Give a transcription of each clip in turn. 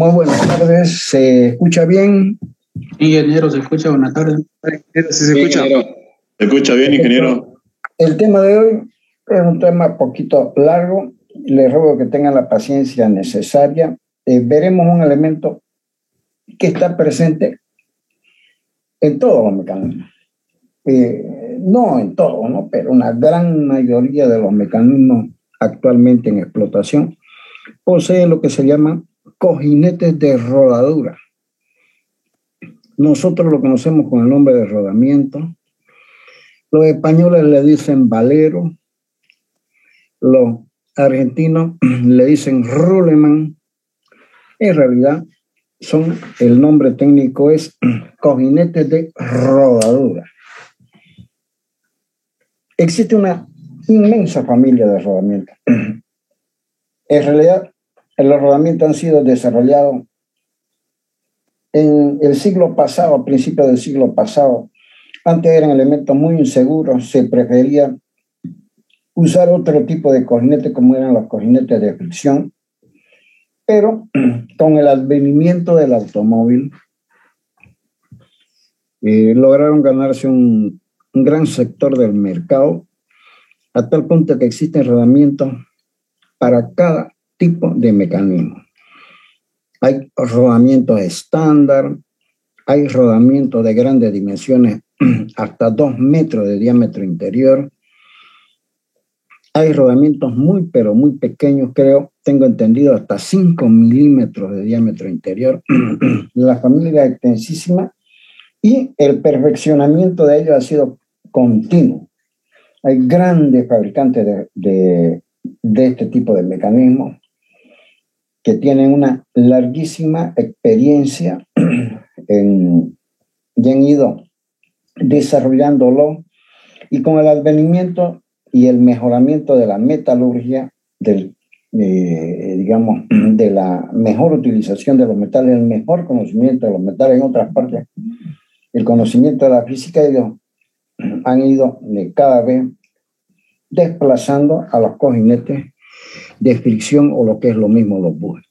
Muy buenas tardes, ¿se escucha bien? Ingeniero, ¿se escucha? Buenas tardes. ¿Sí se escucha? ¿Se escucha bien, ingeniero? El tema de hoy es un tema poquito largo. Les ruego que tengan la paciencia necesaria. Veremos un elemento que está presente en todos los mecanismos. No en todos, ¿no? Pero una gran mayoría de los mecanismos actualmente en explotación poseen lo que se llaman cojinetes de rodadura. Nosotros lo conocemos con el nombre de rodamiento. Los españoles le dicen valero. Los argentinos le dicen ruleman. En realidad, el nombre técnico es cojinetes de rodadura. Existe una inmensa familia de rodamientos. En realidad, los rodamientos han sido desarrollados en el siglo pasado, a principios del siglo pasado. Antes eran elementos muy inseguros, se prefería usar otro tipo de cojinetes como eran los cojinetes de fricción, pero con el advenimiento del automóvil lograron ganarse un gran sector del mercado, a tal punto que existen rodamientos para cada tipo de mecanismo. Hay rodamientos estándar, hay rodamientos de grandes dimensiones, hasta 2 metros de diámetro interior. Hay rodamientos muy, pero muy pequeños, tengo entendido, hasta 5 milímetros de diámetro interior. La familia es extensísima y el perfeccionamiento de ellos ha sido continuo. Hay grandes fabricantes de este tipo de mecanismos que tienen una larguísima experiencia y han ido desarrollándolo, y con el advenimiento y el mejoramiento de la metalurgia, de la mejor utilización de los metales, el mejor conocimiento de los metales, en otras partes, el conocimiento de la física, ellos han ido cada vez desplazando a los cojinetes de fricción, o lo que es lo mismo, los bujes.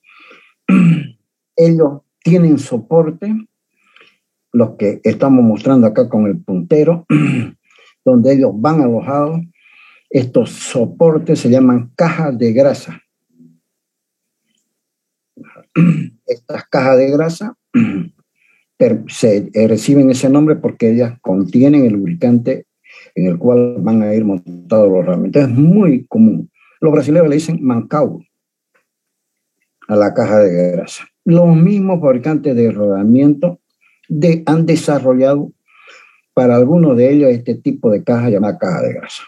Ellos tienen soporte, los que estamos mostrando acá con el puntero, donde ellos van alojados. Estos soportes se llaman cajas de grasa. Estas cajas de grasa reciben ese nombre porque ellas contienen el lubricante en el cual van a ir montados los rodamientos. Es muy común. Los brasileños le dicen mancau a la caja de grasa. Los mismos fabricantes de rodamiento han desarrollado para algunos de ellos este tipo de caja llamada caja de grasa.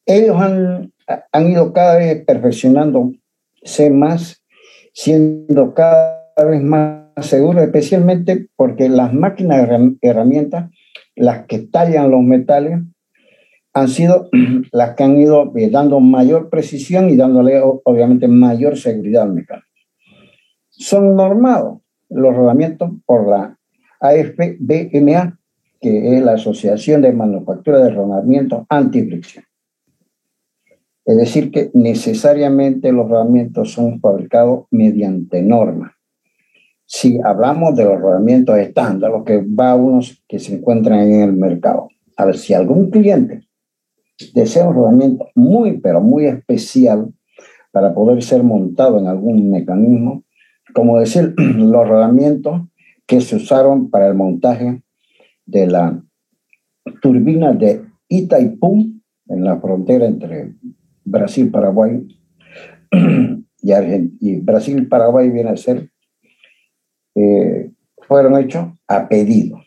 Ellos han ido cada vez perfeccionándose más, siendo cada vez más seguros, especialmente porque las máquinas herramientas, las que tallan los metales, han sido las que han ido dando mayor precisión y dándole obviamente mayor seguridad al mecanismo. Son normados los rodamientos por la AFBMA, que es la Asociación de Manufactura de Rodamientos Antifricción. Es decir, que necesariamente los rodamientos son fabricados mediante normas. Si hablamos de los rodamientos estándar, los que va unos que se encuentran en el mercado, a ver, si algún cliente desea un rodamiento muy, pero muy especial para poder ser montado en algún mecanismo, como decir, los rodamientos que se usaron para el montaje de la turbina de Itaipú, en la frontera entre Brasil, Paraguay y Brasil y Paraguay viene a ser, fueron hechos a pedido.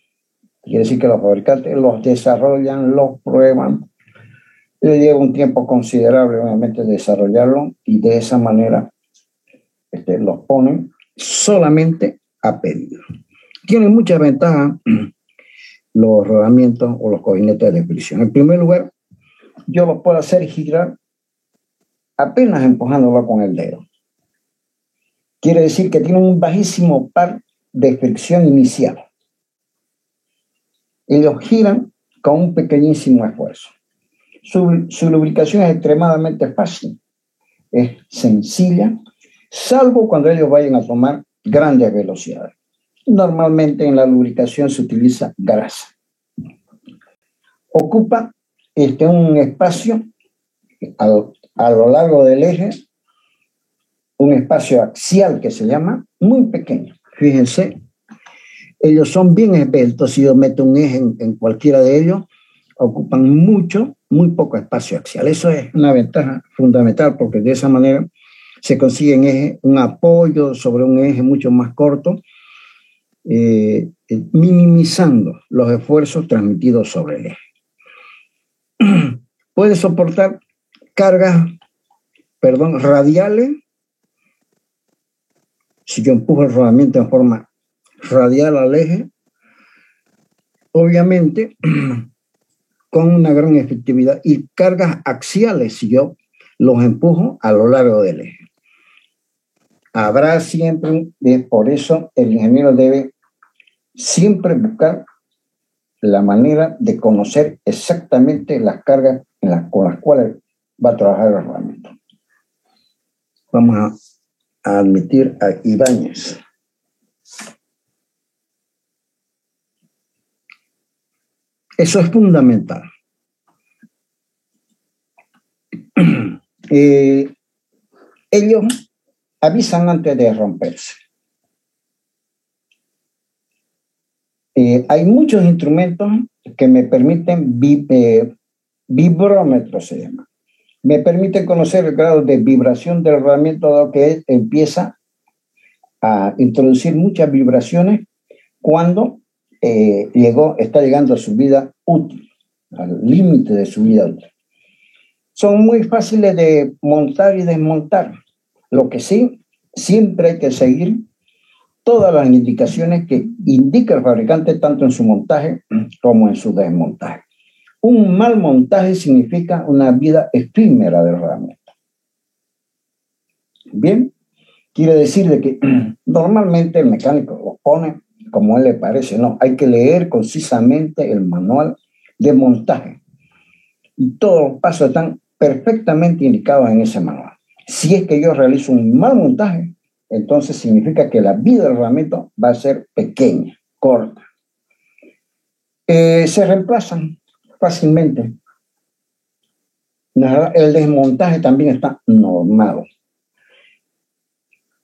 Quiere decir que los fabricantes los desarrollan, los prueban, le lleva un tiempo considerable obviamente desarrollarlo, y de esa manera los ponen solamente a pedido. Tienen muchas ventajas los rodamientos o los cojinetes de fricción. En primer lugar, yo los puedo hacer girar apenas empujándolo con el dedo. Quiere decir que tienen un bajísimo par de fricción inicial. Ellos giran con un pequeñísimo esfuerzo. Su lubricación es extremadamente fácil, es sencilla, salvo cuando ellos vayan a tomar grandes velocidades. Normalmente en la lubricación se utiliza grasa. Ocupa un espacio a lo largo del eje, un espacio axial que se llama, muy pequeño. Fíjense, ellos son bien esbeltos. Si yo meto un eje en cualquiera de ellos, ocupan muy poco espacio axial. Eso es una ventaja fundamental, porque de esa manera se consigue un apoyo sobre un eje mucho más corto, minimizando los esfuerzos transmitidos sobre el eje. Puede soportar cargas, radiales. Si yo empujo el rodamiento en forma radial al eje, obviamente con una gran efectividad, y cargas axiales si yo los empujo a lo largo del eje. Habrá siempre, por eso el ingeniero debe siempre buscar la manera de conocer exactamente las cargas con las cuales va a trabajar el rodamiento. Vamos a admitir a Ibáñez. Eso es fundamental. Ellos avisan antes de romperse. Hay muchos instrumentos que me permiten, vibrómetro se llama, me permiten conocer el grado de vibración del rodamiento, dado que empieza a introducir muchas vibraciones cuando está llegando a su vida útil, al límite de su vida útil. Son muy fáciles de montar y desmontar. Lo que sí, siempre hay que seguir todas las indicaciones que indica el fabricante, tanto en su montaje como en su desmontaje. Un mal montaje significa una vida efímera del rodamiento. Bien, quiere decir de que normalmente el mecánico lo pone como a él le parece. No, hay que leer concisamente el manual de montaje. Y todos los pasos están perfectamente indicados en ese manual. Si es que yo realizo un mal montaje, entonces significa que la vida del rodamiento va a ser pequeña, corta. Se reemplazan fácilmente. El desmontaje también está normado.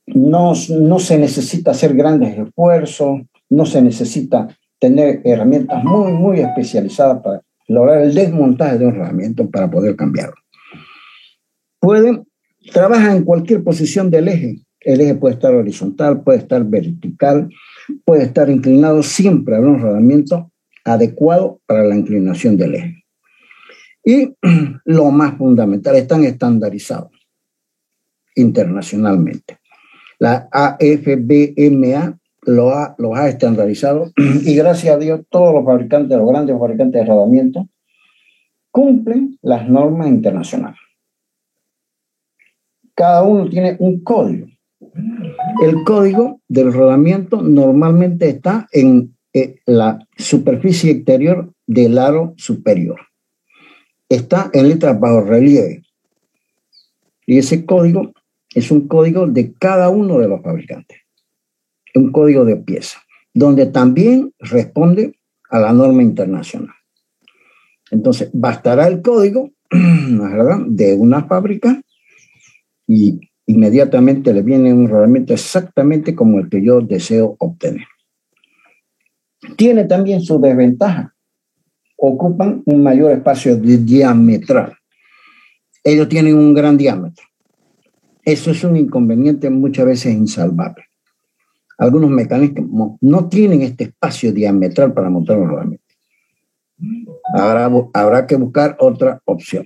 No se necesita hacer grandes esfuerzos, no se necesita tener herramientas muy especializadas para lograr el desmontaje de un rodamiento para poder cambiarlo. Trabaja en cualquier posición del eje. El eje puede estar horizontal, puede estar vertical, puede estar inclinado. Siempre habrá un rodamiento adecuado para la inclinación del eje. Y lo más fundamental, están estandarizados internacionalmente. La AFBMA los ha estandarizado, y gracias a Dios todos los fabricantes, los grandes fabricantes de rodamiento, cumplen las normas internacionales. Cada uno tiene un código. El código del rodamiento normalmente está en la superficie exterior del aro superior. Está en letras bajo relieve. Y ese código es un código de cada uno de los fabricantes. Un código de pieza, donde también responde a la norma internacional. Entonces, bastará el código, ¿verdad?, de una fábrica, y inmediatamente le viene un rodamiento exactamente como el que yo deseo obtener. Tiene también su desventaja. Ocupan un mayor espacio diametral. Ellos tienen un gran diámetro. Eso es un inconveniente muchas veces insalvable. Algunos mecanismos no tienen este espacio diametral para montar un rodamiento. Habrá que buscar otra opción.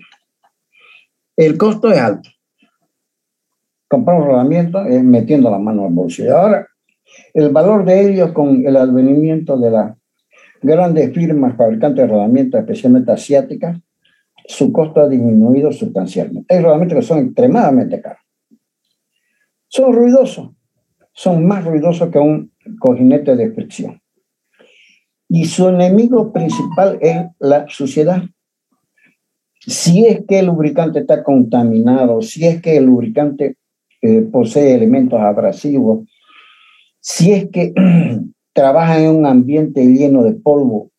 El costo es alto. Comprar un rodamiento es metiendo la mano al bolsillo. Ahora, el valor de ellos con el advenimiento de las grandes firmas fabricantes de rodamientos, especialmente asiáticas, su costo ha disminuido sustancialmente. Hay rodamientos que son extremadamente caros. Son ruidosos. Son más ruidosos que un cojinete de fricción. Y su enemigo principal es la suciedad. Si es que el lubricante está contaminado, si es que el lubricante posee elementos abrasivos, si es que trabajan en un ambiente lleno de polvo,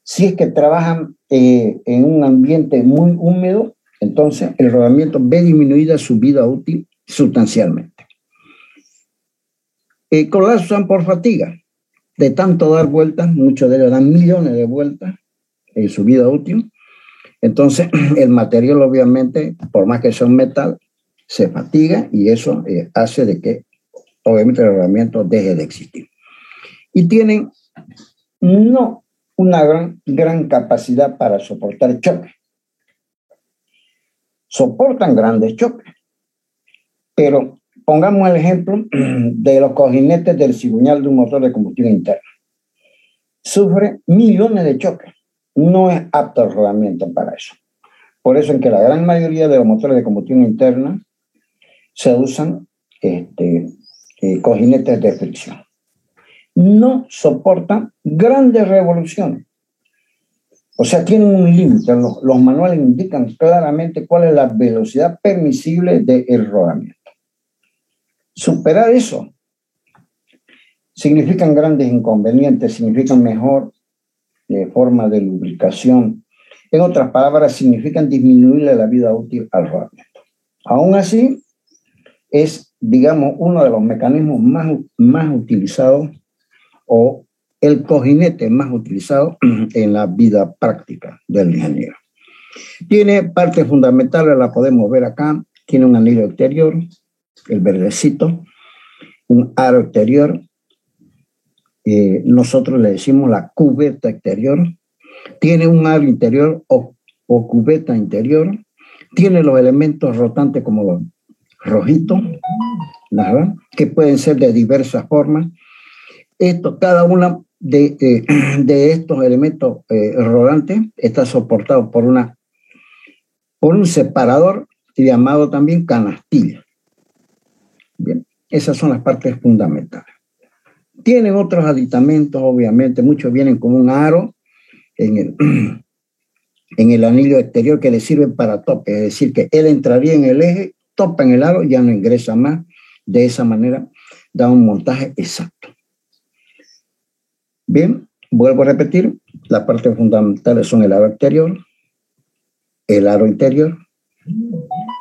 si es que trabajan en un ambiente muy húmedo, entonces el rodamiento ve disminuida su vida útil sustancialmente. Colapsan por fatiga. De tanto dar vueltas, muchos de ellos dan millones de vueltas en su vida útil. Entonces, el material, obviamente, por más que sea un metal, se fatiga y eso hace de que, obviamente, el rodamiento deje de existir. Y tienen no una gran capacidad para soportar choques. Soportan grandes choques, pero pongamos el ejemplo de los cojinetes del cigüeñal de un motor de combustión interna. Sufre millones de choques. No es apto el rodamiento para eso. Por eso en que la gran mayoría de los motores de combustión interna se usan cojinetes de fricción. No soportan grandes revoluciones. O sea, tienen un límite. Los manuales indican claramente cuál es la velocidad permisible del rodamiento. Superar eso significan grandes inconvenientes, significan mejor forma de lubricación. En otras palabras, significan disminuirle la vida útil al rodamiento. Aún así, es, digamos, uno de los mecanismos más utilizados o el cojinete más utilizado en la vida práctica del ingeniero. Tiene partes fundamentales, la podemos ver acá. Tiene un anillo exterior, el verdecito, un aro exterior. Nosotros le decimos la cubeta exterior. Tiene un aro interior o cubeta interior. Tiene los elementos rotantes como los rojitos, ¿verdad? Que pueden ser de diversas formas. Cada una de estos elementos rodantes está soportado por un separador llamado también canastilla. Bien, esas son las partes fundamentales. Tienen otros aditamentos, obviamente, muchos vienen con un aro en el anillo exterior que le sirve para tope, es decir, que él entraría en el eje, topa en el aro, ya no ingresa más. De esa manera da un montaje exacto. Bien, vuelvo a repetir, las partes fundamentales son el aro exterior, el aro interior,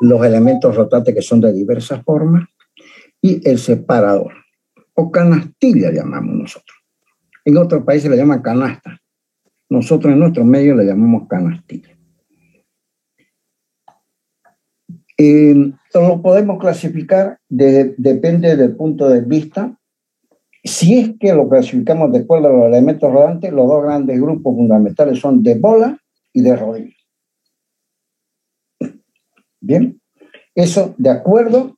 los elementos rotantes que son de diversas formas y el separador, o canastilla llamamos nosotros. En otros países le llaman canasta. Nosotros en nuestro medio le llamamos canastilla. Lo podemos clasificar, depende del punto de vista. Si es que lo clasificamos de acuerdo a los elementos rodantes, los dos grandes grupos fundamentales son de bola y de rodillo. Bien, eso de acuerdo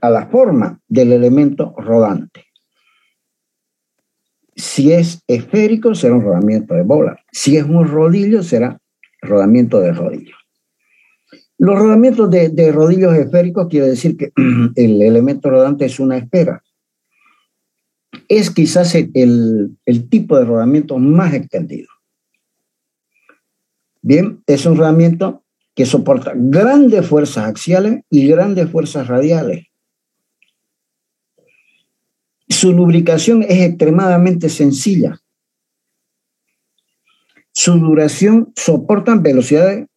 a la forma del elemento rodante. Si es esférico, será un rodamiento de bola. Si es un rodillo, será rodamiento de rodillo. Los rodamientos de rodillos esféricos quiere decir que el elemento rodante es una esfera. Es quizás el tipo de rodamiento más extendido. Bien, es un rodamiento que soporta grandes fuerzas axiales y grandes fuerzas radiales. Su lubricación es extremadamente sencilla. Su duración soporta velocidades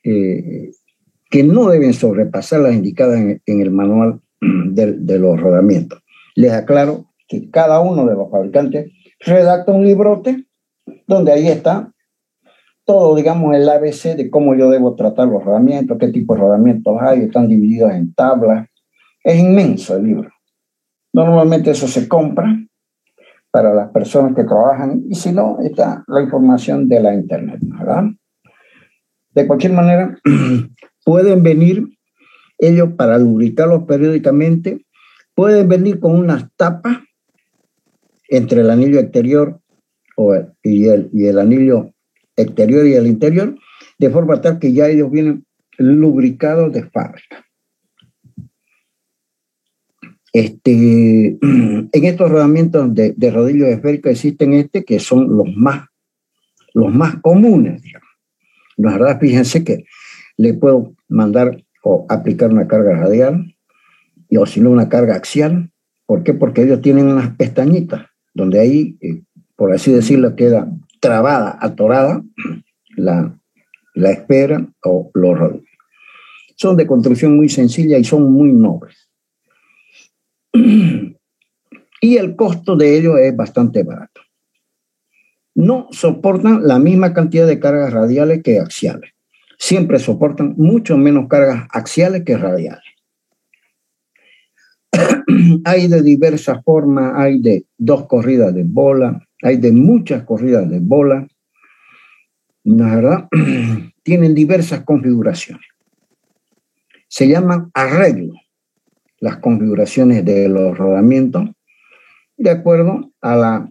que no deben sobrepasar las indicadas en el manual de los rodamientos. Les aclaro que cada uno de los fabricantes redacta un librote donde ahí está todo, digamos, el ABC de cómo yo debo tratar los rodamientos, qué tipo de rodamientos hay, están divididos en tablas. Es inmenso el libro. Normalmente eso se compra para las personas que trabajan y si no, está la información de la internet, ¿verdad? De cualquier manera, pueden venir ellos para lubricarlos periódicamente, pueden venir con unas tapas entre el anillo exterior y el anillo exterior y el interior, de forma tal que ya ellos vienen lubricados de fábrica. En estos rodamientos de rodillos esféricos existen que son los más comunes, digamos. La verdad, fíjense que le puedo mandar o aplicar una carga radial o si no una carga axial. ¿Por qué? Porque ellos tienen unas pestañitas donde ahí, por así decirlo, queda trabada, atorada la esfera o los rodillos. Son de construcción muy sencilla y son muy nobles. Y el costo de ellos es bastante barato. No soportan la misma cantidad de cargas radiales que axiales. Siempre soportan mucho menos cargas axiales que radiales. Hay de diversas formas, hay de 2 corridas de bola, hay de muchas corridas de bola. La verdad, tienen diversas configuraciones. Se llaman arreglos las configuraciones de los rodamientos de acuerdo a la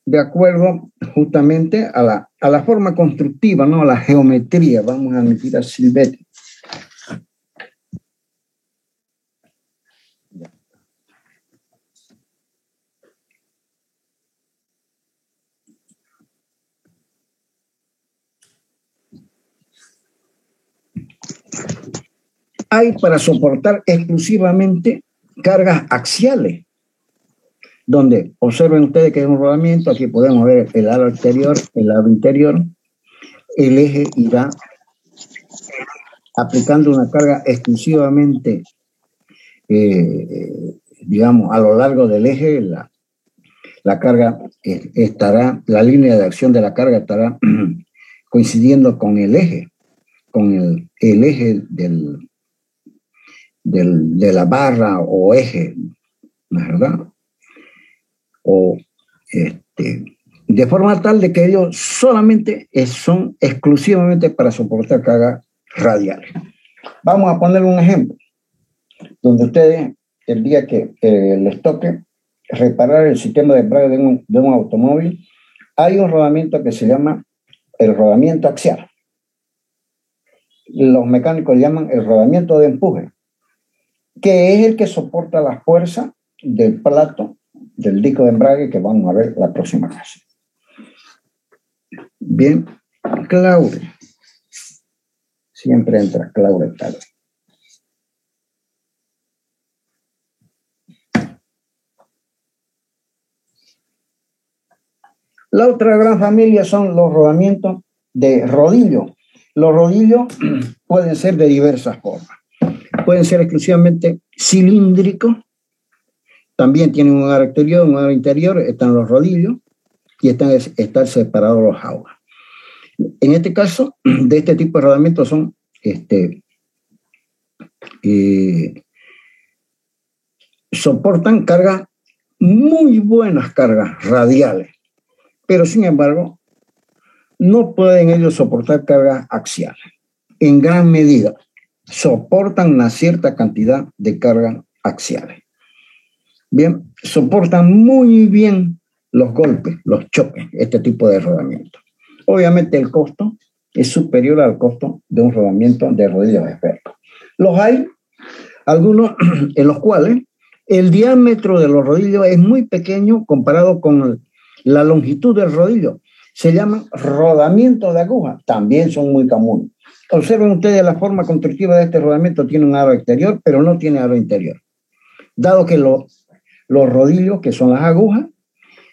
de acuerdo justamente a la forma constructiva, ¿no? A la geometría, vamos a admitir a Silvetti. Hay para soportar exclusivamente cargas axiales, donde observen ustedes que es un rodamiento, aquí podemos ver el aro exterior, el aro interior, el eje irá aplicando una carga exclusivamente, digamos, a lo largo del eje, la carga estará, la línea de acción de la carga estará coincidiendo con el eje, con el eje de la barra o eje, ¿verdad? O de forma tal de que ellos solamente son exclusivamente para soportar cargas radiales. Vamos a poner un ejemplo, donde ustedes, el día que les toque reparar el sistema de embrague de un automóvil, hay un rodamiento que se llama el rodamiento axial. Los mecánicos llaman el rodamiento de empuje, que es el que soporta la fuerza del plato del disco de embrague que vamos a ver la próxima clase. Bien, Claudia. Siempre entra Claudia tarde. La otra gran familia son los rodamientos de rodillo. Los rodillos pueden ser de diversas formas. Pueden ser exclusivamente cilíndricos. También tienen un aro exterior, un aro interior, están los rodillos y están separados los jaulas. En este caso, de este tipo de rodamientos son soportan cargas, muy buenas cargas radiales, pero sin embargo, no pueden ellos soportar cargas axiales. En gran medida, soportan una cierta cantidad de cargas axiales. Bien, soportan muy bien los golpes, los choques, este tipo de rodamiento. Obviamente el costo es superior al costo de un rodamiento de rodillos expertos. Los hay, algunos en los cuales el diámetro de los rodillos es muy pequeño comparado con la longitud del rodillo. Se llaman rodamientos de aguja, también son muy comunes. Observen ustedes la forma constructiva de este rodamiento, tiene un aro exterior, pero no tiene aro interior. Dado que los rodillos, que son las agujas,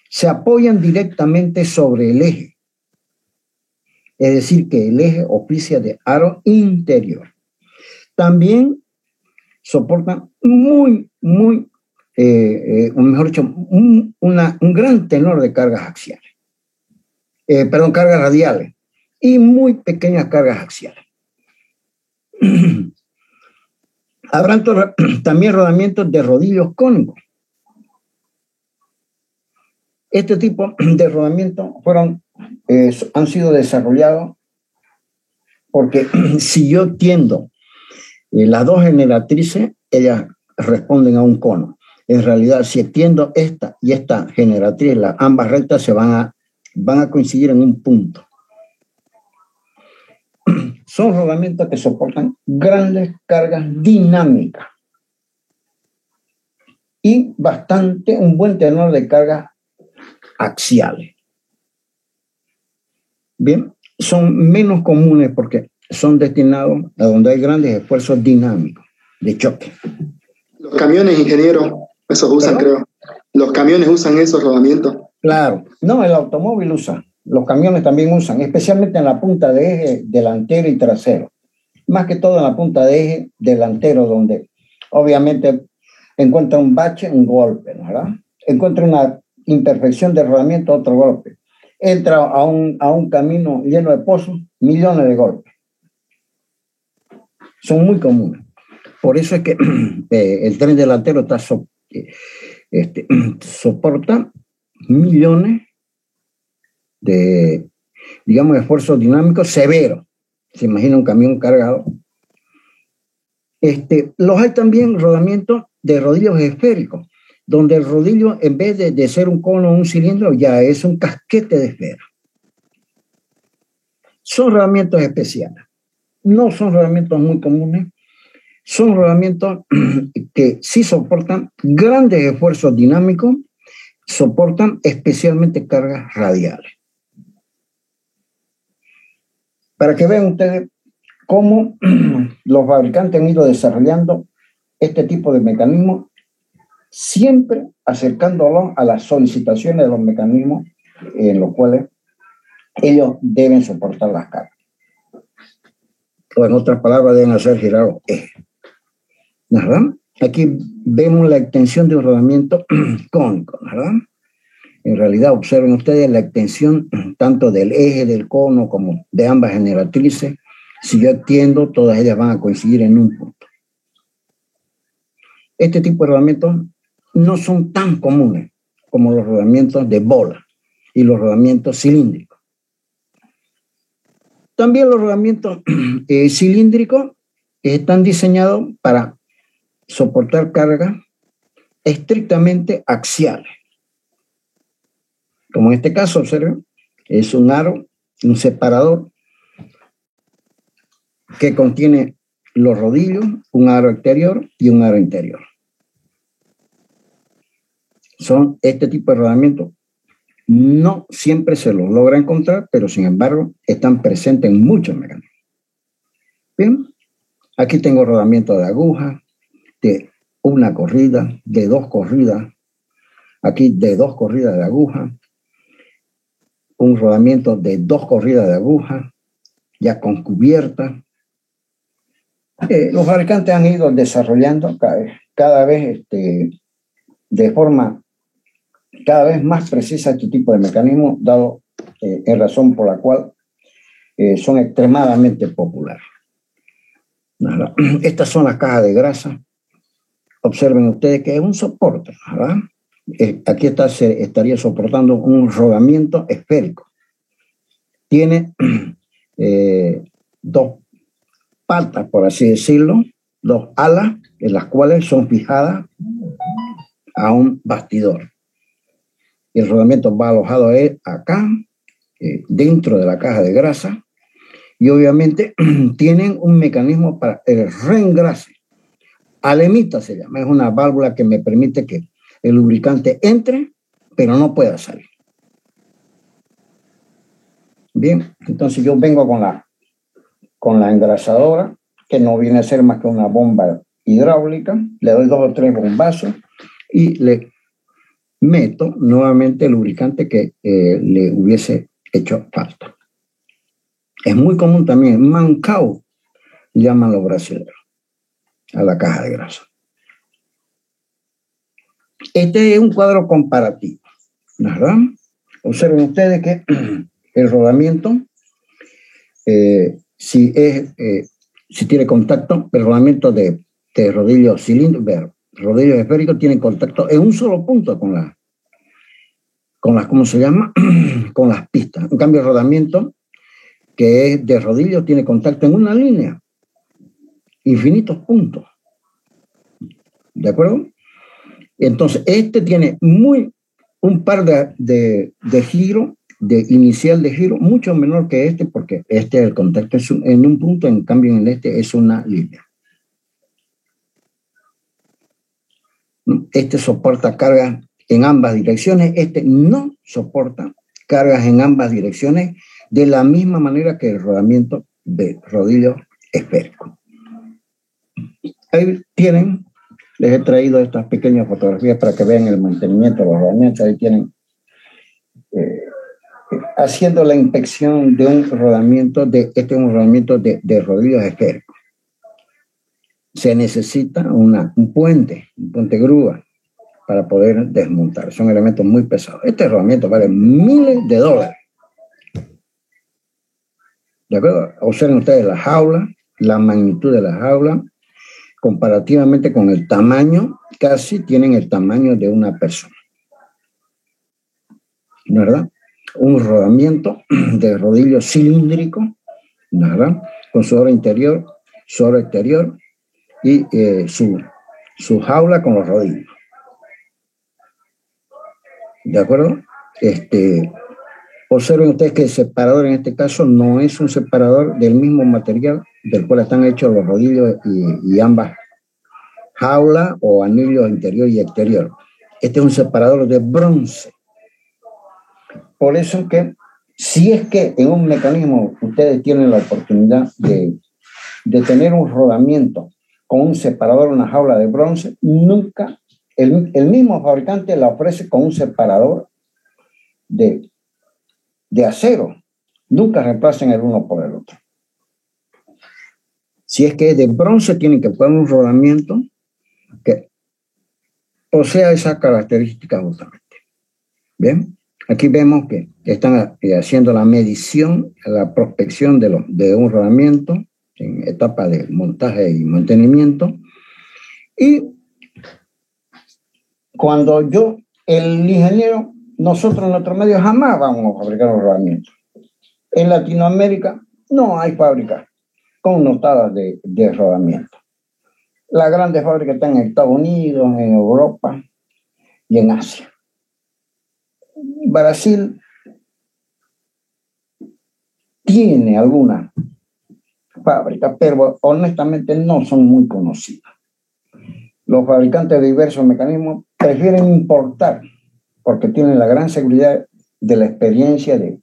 se apoyan directamente sobre el eje. Es decir, que el eje oficia de aro interior. También soportan mejor dicho, un gran tenor de cargas axiales. Cargas radiales y muy pequeñas cargas axiales. Habrán también rodamientos de rodillos cónicos. Este tipo de rodamientos han sido desarrollados porque si yo tiendo las dos generatrices, ellas responden a un cono. En realidad, si extiendo esta y esta generatriz, ambas rectas se van a coincidir en un punto. Son rodamientos que soportan grandes cargas dinámicas y un buen tenor de cargas axiales. Bien, son menos comunes porque son destinados a donde hay grandes esfuerzos dinámicos de choque. Los camiones, ingeniero, esos usan, creo. Los camiones usan esos rodamientos. Claro, no, el automóvil usa, los camiones también usan, especialmente en la punta de eje delantero y trasero. Más que todo en la punta de eje delantero, donde obviamente encuentra un bache, un golpe, ¿verdad? Encuentra una imperfección de rodamiento, otro golpe. Entra a un camino lleno de pozos, millones de golpes. Son muy comunes. Por eso es que el tren delantero soporta millones de, digamos, esfuerzos dinámicos severos. Se imagina un camión cargado. Los hay también rodamientos de rodillos esféricos, donde el rodillo, en vez de ser un cono o un cilindro, ya es un casquete de esfera. Son rodamientos especiales. No son rodamientos muy comunes. Son rodamientos que sí soportan grandes esfuerzos dinámicos, soportan especialmente cargas radiales. Para que vean ustedes cómo los fabricantes han ido desarrollando este tipo de mecanismos, siempre acercándolos a las solicitaciones de los mecanismos en los cuales ellos deben soportar las cargas. O en otras palabras, deben hacer girar los ejes. ¿Verdad? Aquí vemos la extensión de un rodamiento cónico, ¿verdad? En realidad, observen ustedes la extensión tanto del eje del cono como de ambas generatrices. Si yo extiendo, todas ellas van a coincidir en un punto. Este tipo de rodamientos no son tan comunes como los rodamientos de bola y los rodamientos cilíndricos. También los rodamientos cilíndricos están diseñados para soportar cargas estrictamente axiales. Como en este caso, observen, es un aro, un separador que contiene los rodillos, un aro exterior y un aro interior. Son este tipo de rodamientos. No siempre se los logra encontrar, pero sin embargo están presentes en muchos mecanismos. Bien, aquí tengo rodamiento de aguja, de una corrida, de dos corridas, aquí de dos corridas de aguja, un rodamiento de dos corridas de aguja, ya con cubierta. Los fabricantes han ido desarrollando cada vez de forma cada vez más precisa este tipo de mecanismos, dado en razón por la cual son extremadamente populares. Estas son las cajas de grasa. Observen ustedes que es un soporte, ¿verdad? Aquí se estaría soportando un rodamiento esférico. Tiene dos patas, por así decirlo, dos alas, en las cuales son fijadas a un bastidor. El rodamiento va alojado acá, dentro de la caja de grasa, y obviamente tienen un mecanismo para el reengrase. Alemita se llama, es una válvula que me permite que el lubricante entre, pero no pueda salir. Bien, entonces yo vengo con la engrasadora, que no viene a ser más que una bomba hidráulica, le doy 2 o 3 bombazos y le meto nuevamente el lubricante que le hubiese hecho falta. Es muy común también, mancao, llaman los brasileños a la caja de grasa. Este es un cuadro comparativo, ¿verdad? Observen ustedes que el rodamiento, si tiene contacto, el rodamiento de rodillos cilíndricos, rodillos esféricos, tiene contacto en un solo punto con las, ¿cómo se llama? Con las pistas. En cambio, el rodamiento que es de rodillos tiene contacto en una línea, infinitos puntos. ¿De acuerdo? Entonces, este tiene un par de giro, de inicial de giro, mucho menor que este, porque el contacto es en un punto, en cambio en este es una línea. Este soporta cargas en ambas direcciones. Este no soporta cargas en ambas direcciones de la misma manera que el rodamiento de rodillo esférico. Ahí tienen, les he traído estas pequeñas fotografías para que vean el mantenimiento de los rodamientos. Ahí tienen haciendo la inspección de un rodamiento este es un rodamiento de rodillos esféricos. Se necesita un puente grúa para poder desmontar. Son elementos muy pesados. Este rodamiento vale miles de dólares. ¿De acuerdo? Observen ustedes la jaula, la magnitud de la jaula, comparativamente con el tamaño, casi tienen el tamaño de una persona. ¿No es verdad? Un rodamiento de rodillo cilíndrico, ¿no es verdad? Con su oro interior, su oro exterior y su jaula con los rodillos. ¿De acuerdo? Observen ustedes que el separador en este caso no es un separador del mismo material del cual están hechos los rodillos y ambas jaulas o anillos interior y exterior. Este es un separador de bronce. Por eso que si es que en un mecanismo ustedes tienen la oportunidad de tener un rodamiento con un separador, una jaula de bronce, nunca el mismo fabricante la ofrece con un separador de acero. Nunca reemplacen el uno por el otro. Si es que es de bronce, tienen que poner un rodamiento que posea esa característica justamente. Bien, aquí vemos que están haciendo la medición, la prospección de un rodamiento en etapa de montaje y mantenimiento. Y cuando el ingeniero, nosotros en nuestro medio jamás vamos a fabricar un rodamiento. En Latinoamérica no hay fábricas connotadas de rodamiento. Las grandes fábricas están en Estados Unidos, en Europa y en Asia. Brasil tiene algunas fábricas, pero honestamente no son muy conocidas. Los fabricantes de diversos mecanismos prefieren importar porque tienen la gran seguridad de la experiencia de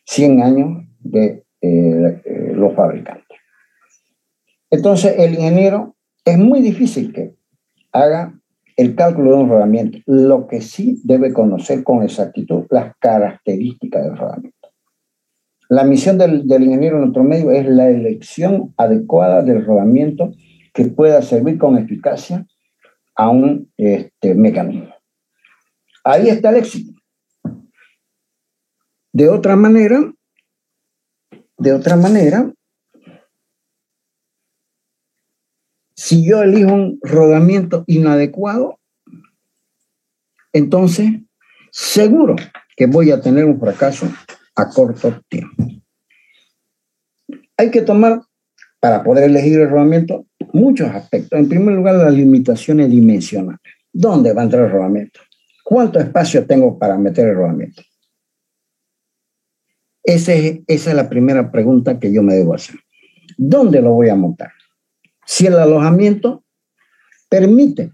100 años de los fabricantes. Entonces, el ingeniero es muy difícil que haga el cálculo de un rodamiento. Lo que sí debe conocer con exactitud las características del rodamiento. La misión del ingeniero en nuestro medio es la elección adecuada del rodamiento que pueda servir con eficacia a un mecanismo. Ahí está el éxito. De otra manera, si yo elijo un rodamiento inadecuado, entonces seguro que voy a tener un fracaso a corto tiempo. Hay que tomar, para poder elegir el rodamiento, muchos aspectos. En primer lugar, las limitaciones dimensionales. ¿Dónde va a entrar el rodamiento? ¿Cuánto espacio tengo para meter el rodamiento? Esa es la primera pregunta que yo me debo hacer. ¿Dónde lo voy a montar? Si el alojamiento permite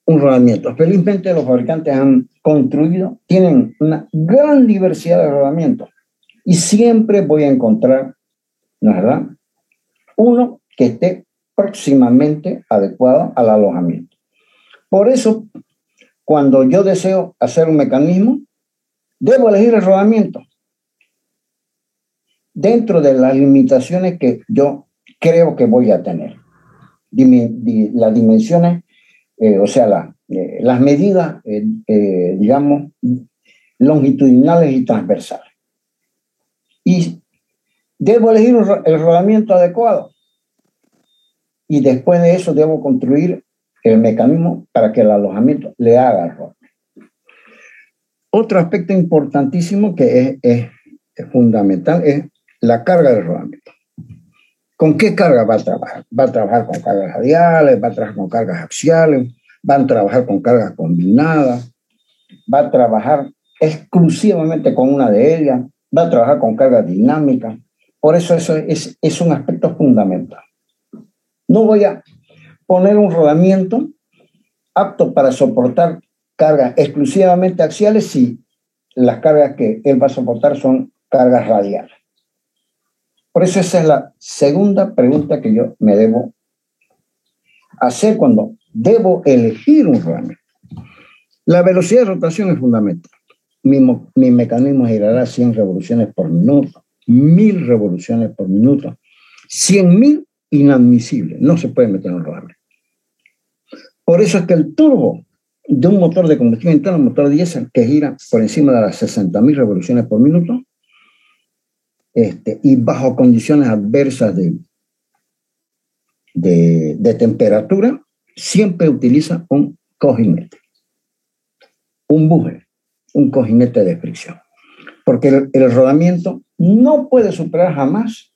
un rodamiento. Felizmente los fabricantes tienen una gran diversidad de rodamientos y siempre voy a encontrar, ¿no es verdad?, uno que esté próximamente adecuado al alojamiento. Por eso, cuando yo deseo hacer un mecanismo, debo elegir el rodamiento dentro de las limitaciones que yo creo que voy a tener. Las dimensiones, o sea, las medidas, digamos, longitudinales y transversales. Y debo elegir el rodamiento adecuado. Y después de eso debo construir el mecanismo para que el alojamiento le haga el rodamiento. Otro aspecto importantísimo que es fundamental es la carga del rodamiento. ¿Con qué carga va a trabajar? Va a trabajar con cargas radiales, va a trabajar con cargas axiales, va a trabajar con cargas combinadas, va a trabajar exclusivamente con una de ellas, va a trabajar con cargas dinámicas. Por eso es un aspecto fundamental. No voy a poner un rodamiento apto para soportar cargas exclusivamente axiales si las cargas que él va a soportar son cargas radiales. Por eso esa es la segunda pregunta que yo me debo hacer cuando debo elegir un rodamiento. La velocidad de rotación es fundamental. Mi mecanismo girará 100 revoluciones por minuto, 1000 revoluciones por minuto. 100.000, inadmisible, no se puede meter en un rodamiento. Por eso es que el turbo de un motor de combustión interna, un motor diésel que gira por encima de las 60.000 revoluciones por minuto, y bajo condiciones adversas de temperatura, siempre utiliza un cojinete, un buje, un cojinete de fricción. Porque el rodamiento no puede superar jamás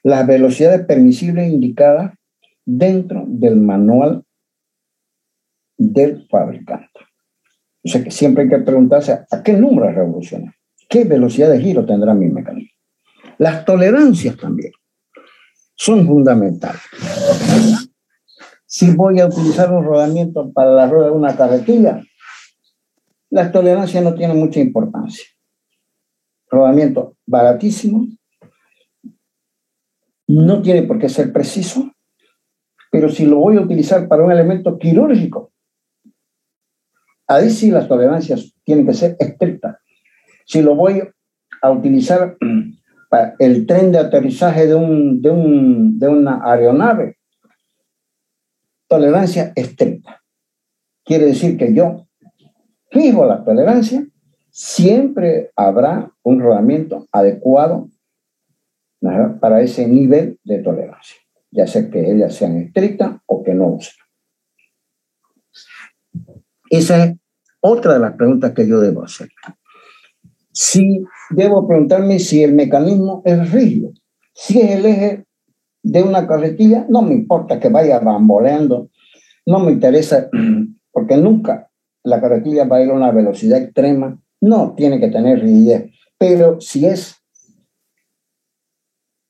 las velocidades permisibles indicadas dentro del manual del fabricante. O sea que siempre hay que preguntarse a qué número de revoluciones, qué velocidad de giro tendrá mi mecanismo. Las tolerancias también son fundamentales. Si voy a utilizar un rodamiento para la rueda de una carretilla, las tolerancias no tienen mucha importancia. Rodamiento baratísimo, no tiene por qué ser preciso, pero si lo voy a utilizar para un elemento quirúrgico, ahí sí las tolerancias tienen que ser estrictas. Si lo voy a utilizar para el tren de aterrizaje de una aeronave, tolerancia estricta. Quiere decir que yo fijo la tolerancia, siempre habrá un rodamiento adecuado, ¿verdad?, para ese nivel de tolerancia, ya sea que ellas sean estrictas o que no lo sean. Esa es otra de las preguntas que yo debo hacer. Si debo preguntarme si el mecanismo es rígido. Si es el eje de una carretilla, no me importa que vaya bamboleando, no me interesa, porque nunca la carretilla va a ir a una velocidad extrema, no tiene que tener rigidez. Pero si es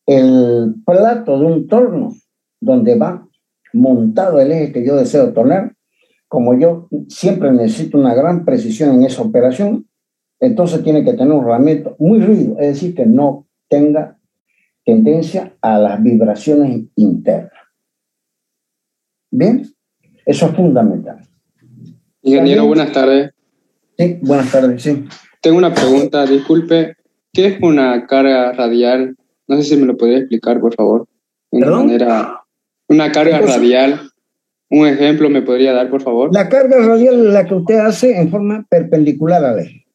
el plato de un torno donde va montado el eje que yo deseo tornar, como yo siempre necesito una gran precisión en esa operación, entonces tiene que tener un rodamiento muy rígido, es decir, que no tenga tendencia a las vibraciones internas. Bien, eso es fundamental. Ingeniero, buenas tardes. Sí, buenas tardes, sí. Tengo una pregunta, disculpe. ¿Qué es una carga radial? No sé si me lo podría explicar, por favor. Una carga radial. ¿Un ejemplo me podría dar, por favor? La carga radial es la que usted hace en forma perpendicular al eje.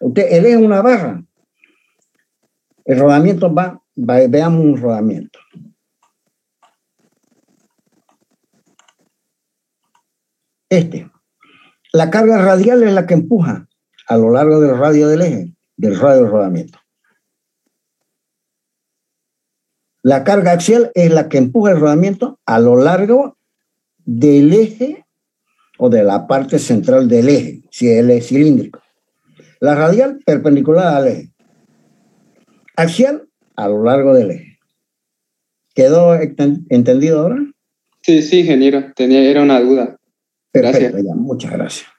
Usted elige una barra. El rodamiento veamos un rodamiento. La carga radial es la que empuja a lo largo del radio del eje, del radio del rodamiento. La carga axial es la que empuja el rodamiento a lo largo del eje o de la parte central del eje, si el eje es cilíndrico. La radial perpendicular al eje. Axial a lo largo del eje. ¿Quedó entendido ahora? Sí, ingeniero. Era una duda. Perfecto, gracias. Ya, muchas gracias.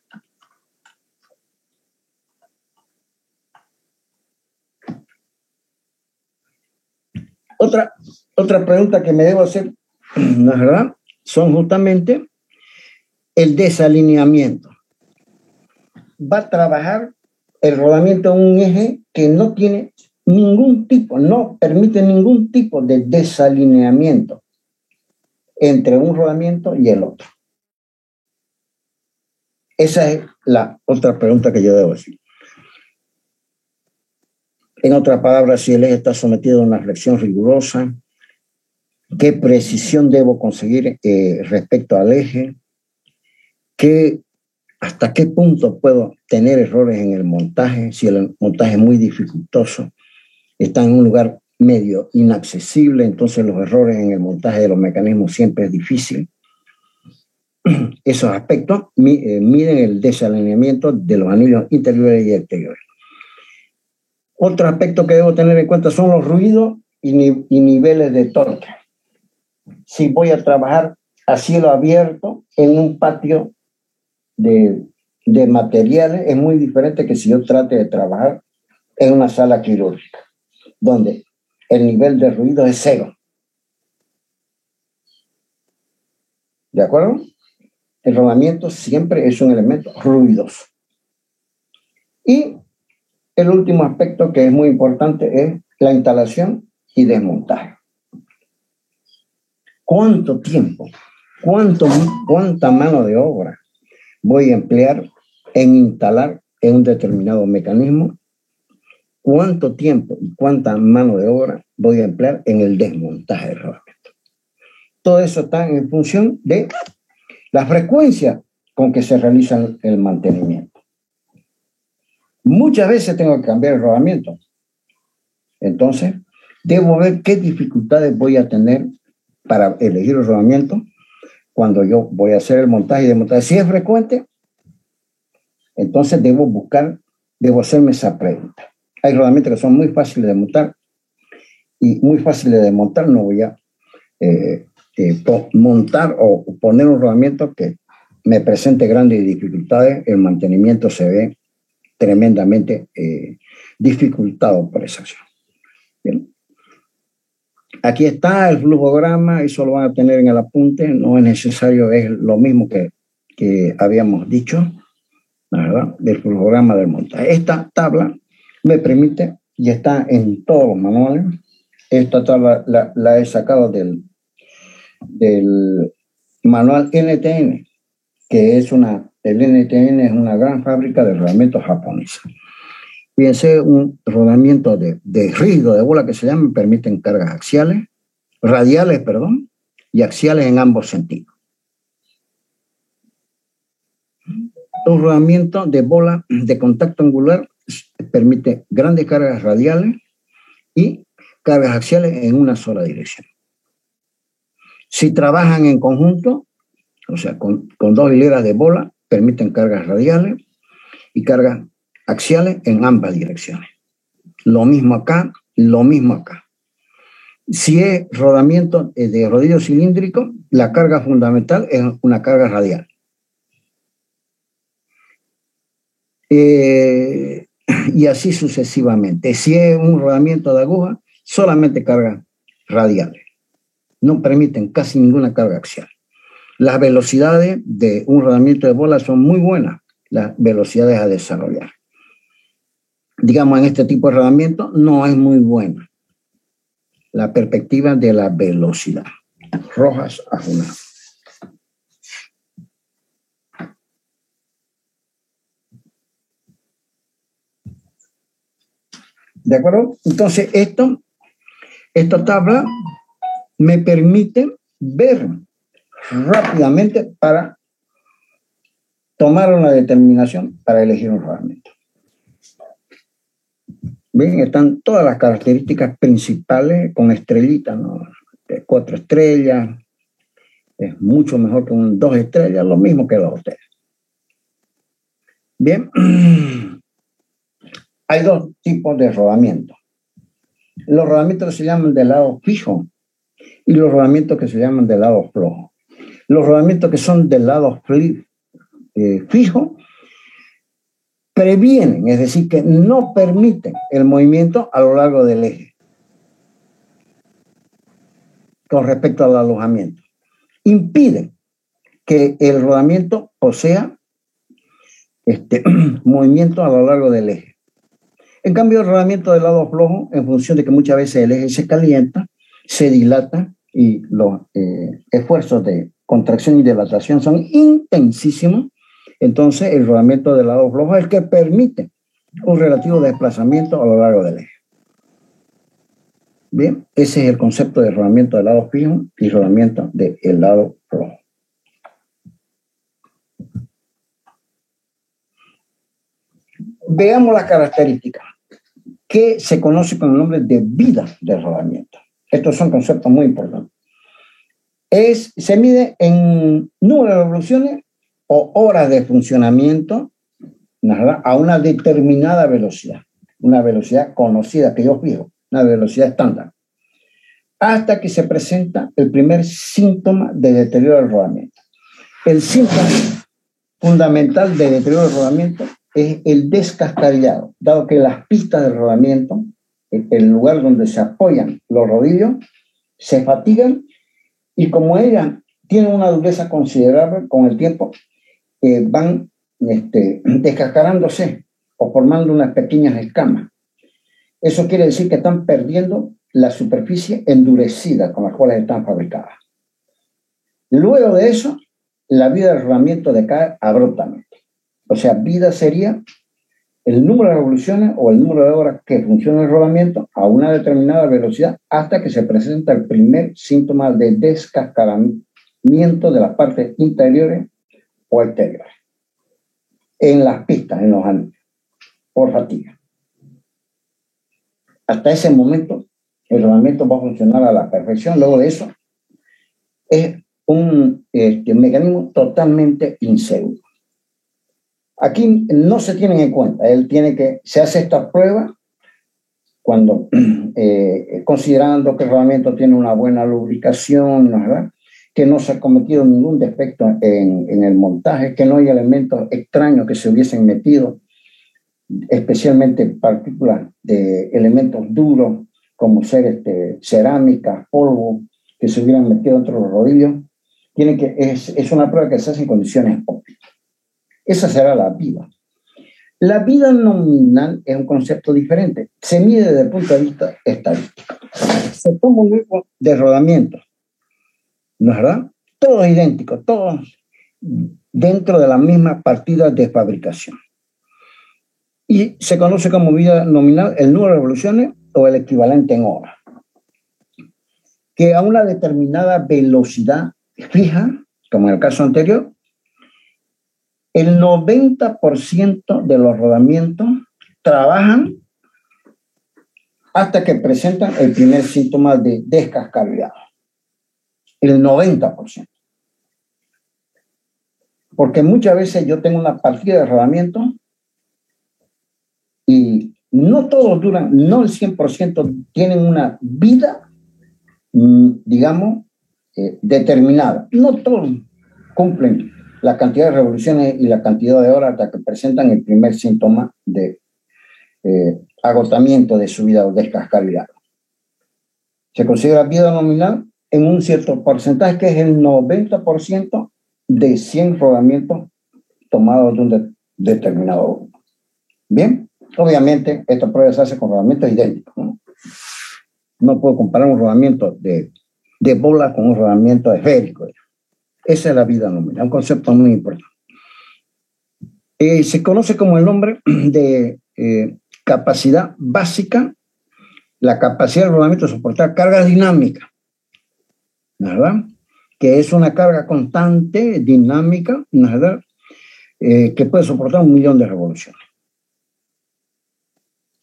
Otra pregunta que me debo hacer, ¿no es verdad?, son justamente el desalineamiento. Va a trabajar el rodamiento en un eje que no tiene ningún tipo, no permite ningún tipo de desalineamiento entre un rodamiento y el otro. Esa es la otra pregunta que yo debo hacer. En otras palabras, si el eje está sometido a una flexión rigurosa, ¿qué precisión debo conseguir respecto al eje? ¿Hasta qué punto puedo tener errores en el montaje? Si el montaje es muy dificultoso, está en un lugar medio inaccesible, entonces los errores en el montaje de los mecanismos siempre es difícil. Esos aspectos miden el desalineamiento de los anillos interiores y exteriores. Otro aspecto que debo tener en cuenta son los ruidos y niveles de torque. Si voy a trabajar a cielo abierto en un patio de de materiales es muy diferente que si yo trate de trabajar en una sala quirúrgica, donde el nivel de ruido es cero. ¿De acuerdo? El rodamiento siempre es un elemento ruidoso. Y el último aspecto que es muy importante es la instalación y desmontaje. ¿Cuánto tiempo, cuánta mano de obra voy a emplear en instalar en un determinado mecanismo? ¿Cuánto tiempo y cuánta mano de obra voy a emplear en el desmontaje del rodamiento? Todo eso está en función de la frecuencia con que se realiza el mantenimiento. Muchas veces tengo que cambiar el rodamiento. Entonces, debo ver qué dificultades voy a tener para elegir el rodamiento cuando yo voy a hacer el montaje y desmontaje. Si es frecuente, entonces debo hacerme esa pregunta. Hay rodamientos que son muy fáciles de montar y muy fáciles de desmontar. No voy a montar o poner un rodamiento que me presente grandes dificultades. El mantenimiento se ve tremendamente dificultado por esa acción. Bien. Aquí está el flujograma, eso lo van a tener en el apunte, no es necesario, es lo mismo que habíamos dicho, ¿verdad? Del flujograma del montaje. Esta tabla me permite, y está en todos los manuales, esta tabla la he sacado del manual NTN, que es el NTN es una gran fábrica de rodamientos japonesa. Fíjense, un rodamiento de rígido de bola que se llama, permiten cargas radiales, y axiales en ambos sentidos. Un rodamiento de bola de contacto angular permite grandes cargas radiales y cargas axiales en una sola dirección. Si trabajan en conjunto, o sea, con dos hileras de bola, permiten cargas radiales y cargas axiales en ambas direcciones. Lo mismo acá, lo mismo acá. Si es rodamiento de rodillo cilíndrico, la carga fundamental es una carga radial. Y así sucesivamente. Si es un rodamiento de aguja, solamente cargas radiales. No permiten casi ninguna carga axial. Las velocidades de un rodamiento de bola son muy buenas, las velocidades a desarrollar. Digamos, en este tipo de rodamiento no es muy buena la perspectiva de la velocidad. Rojas Ajuna. ¿De acuerdo? Entonces, esta tabla me permite ver rápidamente para tomar una determinación para elegir un rodamiento. Bien, están todas las características principales con estrellitas, ¿no? 4 estrellas, es mucho mejor que un 2 estrellas, lo mismo que los hoteles. Bien, hay dos tipos de rodamiento. Los rodamientos que se llaman de lado fijo y los rodamientos que se llaman de lado flojo. Los rodamientos que son del lado fijo previenen, es decir, que no permiten el movimiento a lo largo del eje con respecto al alojamiento. Impiden que el rodamiento posea movimiento a lo largo del eje. En cambio, el rodamiento del lado flojo, en función de que muchas veces el eje se calienta, se dilata y los esfuerzos de contracción y dilatación son intensísimos, entonces el rodamiento del lado flojo es el que permite un relativo desplazamiento a lo largo del eje. Bien, ese es el concepto de rodamiento del lado fijo y rodamiento del lado flojo. Veamos las características que se conoce con el nombre de vida del rodamiento. Estos son conceptos muy importantes. Se mide en número de revoluciones o horas de funcionamiento, ¿verdad?, a una determinada velocidad, una velocidad conocida que yo fijo, una velocidad estándar, hasta que se presenta el primer síntoma de deterioro del rodamiento. El síntoma fundamental del deterioro del rodamiento es el descascarillado, dado que las pistas del rodamiento, el lugar donde se apoyan los rodillos, se fatigan y como ellas tienen una dureza considerable con el tiempo, van descascarándose o formando unas pequeñas escamas. Eso quiere decir que están perdiendo la superficie endurecida con las cuales están fabricadas. Luego de eso, la vida del rodamiento decae abruptamente. O sea, vida sería el número de revoluciones o el número de horas que funciona el rodamiento a una determinada velocidad hasta que se presenta el primer síntoma de descascaramiento de las partes interiores o exteriores en las pistas, en los anillos, por fatiga. Hasta ese momento, el rodamiento va a funcionar a la perfección. Luego de eso, es un mecanismo totalmente inseguro. Aquí no se tienen en cuenta. Se hace esta prueba cuando, considerando que el rodamiento tiene una buena lubricación, ¿verdad? Que no se ha cometido ningún defecto en el montaje, que no hay elementos extraños que se hubiesen metido, especialmente partículas de elementos duros, como ser cerámica, polvo, que se hubieran metido dentro de los rodillos. Es una prueba que se hace en condiciones óptimas. Esa será la vida. La vida nominal es un concepto diferente. Se mide desde el punto de vista estadístico. Se toma un grupo de rodamientos, ¿no es verdad? Todos idénticos, todos dentro de la misma partida de fabricación. Y se conoce como vida nominal el número de revoluciones o el equivalente en horas, que a una determinada velocidad fija, como en el caso anterior, el 90% de los rodamientos trabajan hasta que presentan el primer síntoma de descascarillado. El 90%. Porque muchas veces yo tengo una partida de rodamiento y no todos duran, no el 100% tienen una vida, digamos, determinada. No todos cumplen la cantidad de revoluciones y la cantidad de horas hasta que presentan el primer síntoma de agotamiento de su vida o descascarillado. Se considera vida nominal en un cierto porcentaje, que es el 90% de 100 rodamientos tomados de un determinado grupo. Bien, obviamente esta prueba se hace con rodamientos idénticos, ¿no? No puedo comparar un rodamiento de bola con un rodamiento esférico. Esa es la vida nominal, un concepto muy importante. Se conoce como el nombre de capacidad básica, la capacidad del rodamiento de soportar carga dinámica, ¿verdad? Que es una carga constante, dinámica, ¿verdad? Que puede soportar 1.000.000 de revoluciones.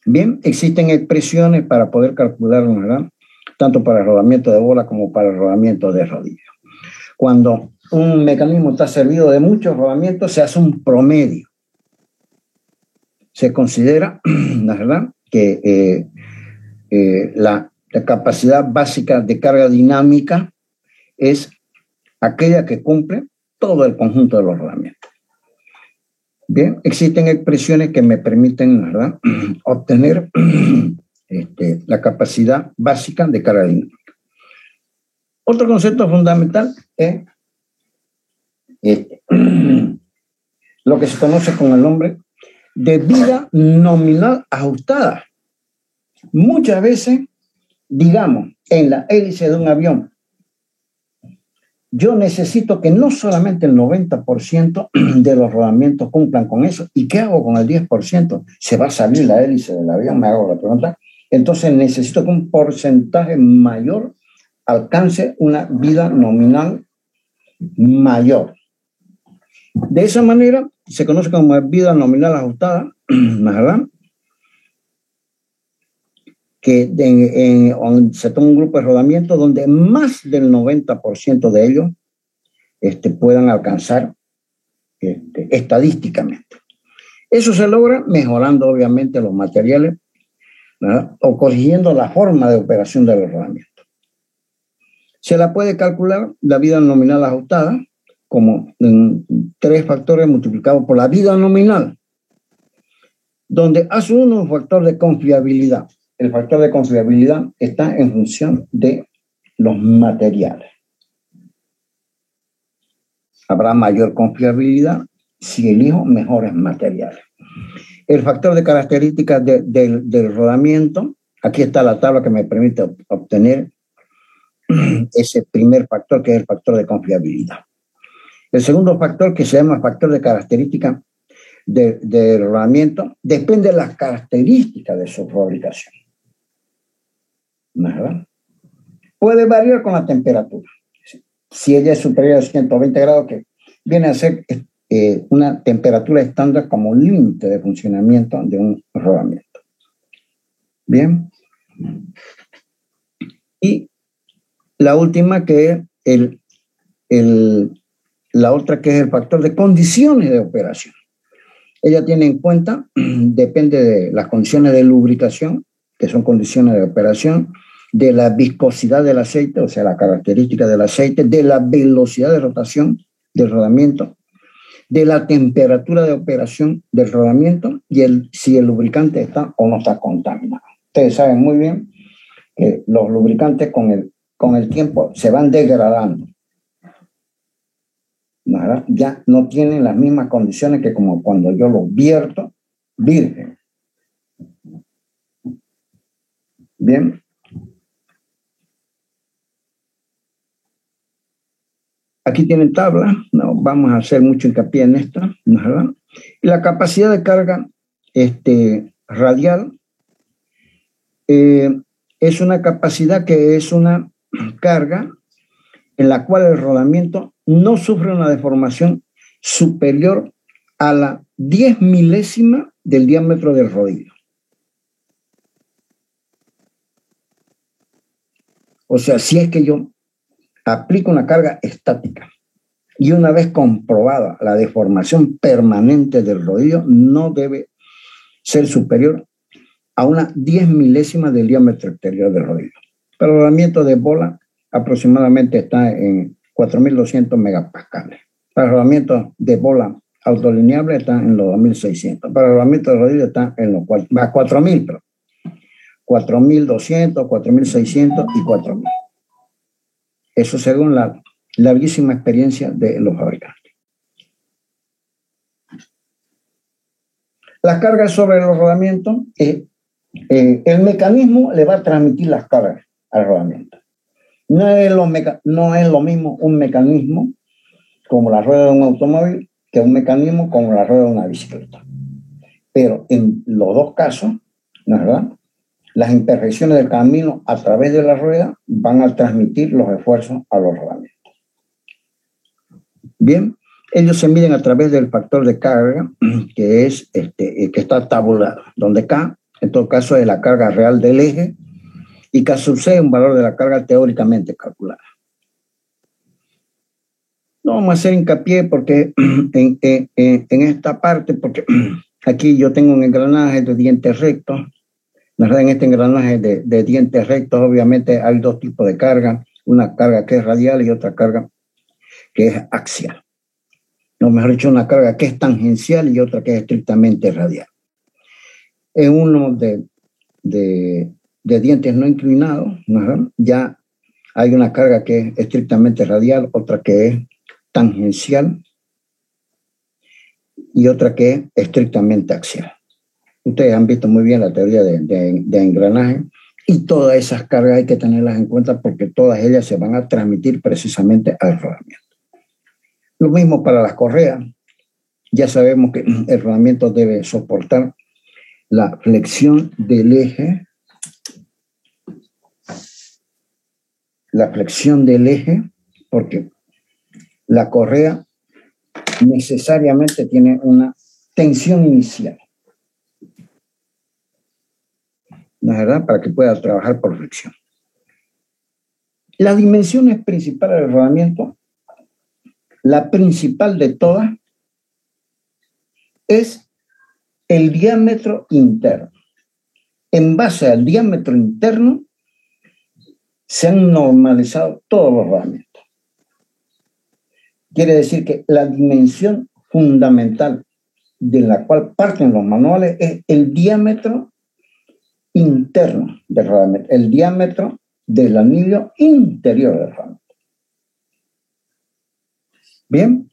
Bien, existen expresiones para poder calcularlo, ¿verdad? Tanto para el rodamiento de bola como para el rodamiento de rodillo. Cuando un mecanismo está servido de muchos rodamientos, se hace un promedio. Se considera, la verdad, que la capacidad básica de carga dinámica es aquella que cumple todo el conjunto de los rodamientos. Bien, existen expresiones que me permiten, ¿verdad?, obtener la capacidad básica de carga dinámica. Otro concepto fundamental es lo que se conoce con el nombre de vida nominal ajustada. Muchas veces, digamos, en la hélice de un avión, yo necesito que no solamente el 90% de los rodamientos cumplan con eso. ¿Y qué hago con el 10%? Se va a salir la hélice del avión, me hago la pregunta. Entonces necesito que un porcentaje mayor alcance una vida nominal mayor. De esa manera se conoce como vida nominal ajustada, ¿verdad? Que se toma un grupo de rodamientos donde más del 90% de ellos puedan alcanzar estadísticamente. Eso se logra mejorando obviamente los materiales, ¿verdad?, o corrigiendo la forma de operación de los rodamientos. Se la puede calcular la vida nominal ajustada como 3 factores multiplicados por la vida nominal, donde A1 es un factor de confiabilidad. El factor de confiabilidad está en función de los materiales. Habrá mayor confiabilidad si elijo mejores materiales. El factor de características del rodamiento, aquí está la tabla que me permite obtener ese primer factor, que es el factor de confiabilidad. El segundo factor, que se llama factor de características del rodamiento, depende de las características de su fabricación. ¿Verdad? Puede variar con la temperatura. Si ella es superior a 120 grados, que viene a ser una temperatura estándar como límite de funcionamiento de un rodamiento. Bien. Y la última, que es la otra, que es el factor de condiciones de operación. Ella tiene en cuenta, depende de las condiciones de lubricación, que son condiciones de operación, de la viscosidad del aceite, o sea, la característica del aceite, de la velocidad de rotación del rodamiento, de la temperatura de operación del rodamiento y si el lubricante está o no está contaminado. Ustedes saben muy bien que los lubricantes con el tiempo se van degradando. ¿Verdad? Ya no tienen las mismas condiciones que como cuando yo los vierto virgen. Bien. Aquí tienen tabla, no vamos a hacer mucho hincapié en esta, ¿verdad? Y la capacidad de carga radial es una capacidad que es una carga en la cual el rodamiento no sufre una deformación superior a la 10 milésima del diámetro del rodillo. O sea, si es que yo aplico una carga estática y una vez comprobada la deformación permanente del rodillo, no debe ser superior a una 10 milésima del diámetro exterior del rodillo. Para el rodamiento de bola aproximadamente está en 4.200 megapascales. Para el rodamiento de bola autolineable está en los 2.600. Para el rodamiento de rodillo está en los 4.000, pero 4.200, 4.600 y 4.000. Eso según la larguísima experiencia de los fabricantes. Las cargas sobre los rodamientos, el mecanismo le va a transmitir las cargas al rodamiento. No es lo mismo un mecanismo como la rueda de un automóvil que un mecanismo como la rueda de una bicicleta. Pero en los dos casos, ¿no es verdad?, las imperfecciones del camino a través de la rueda van a transmitir los esfuerzos a los rodamientos. Bien, ellos se miden a través del factor de carga, que es que está tabulado, donde K, en todo caso, es la carga real del eje, y K sub C es un valor de la carga teóricamente calculada. No vamos a hacer hincapié porque en esta parte, porque aquí yo tengo un engranaje de dientes rectos. En este engranaje de dientes rectos, obviamente hay dos tipos de carga, una carga que es radial y otra carga que es axial. O mejor dicho, una carga que es tangencial y otra que es estrictamente radial. En uno de dientes no inclinados, ¿no?, ya hay una carga que es estrictamente radial, otra que es tangencial y otra que es estrictamente axial. Ustedes han visto muy bien la teoría de engranaje y todas esas cargas hay que tenerlas en cuenta porque todas ellas se van a transmitir precisamente al rodamiento. Lo mismo para las correas. Ya sabemos que el rodamiento debe soportar la flexión del eje, porque la correa necesariamente tiene una tensión inicial, ¿no es verdad?, para que pueda trabajar por fricción. Las dimensiones principales del rodamiento, la principal de todas, es el diámetro interno. En base al diámetro interno se han normalizado todos los rodamientos. quiere decir que la dimensión fundamental de la cual parten los manuales es el diámetro interno del rodamiento, el diámetro del anillo interior del rodamiento. Bien,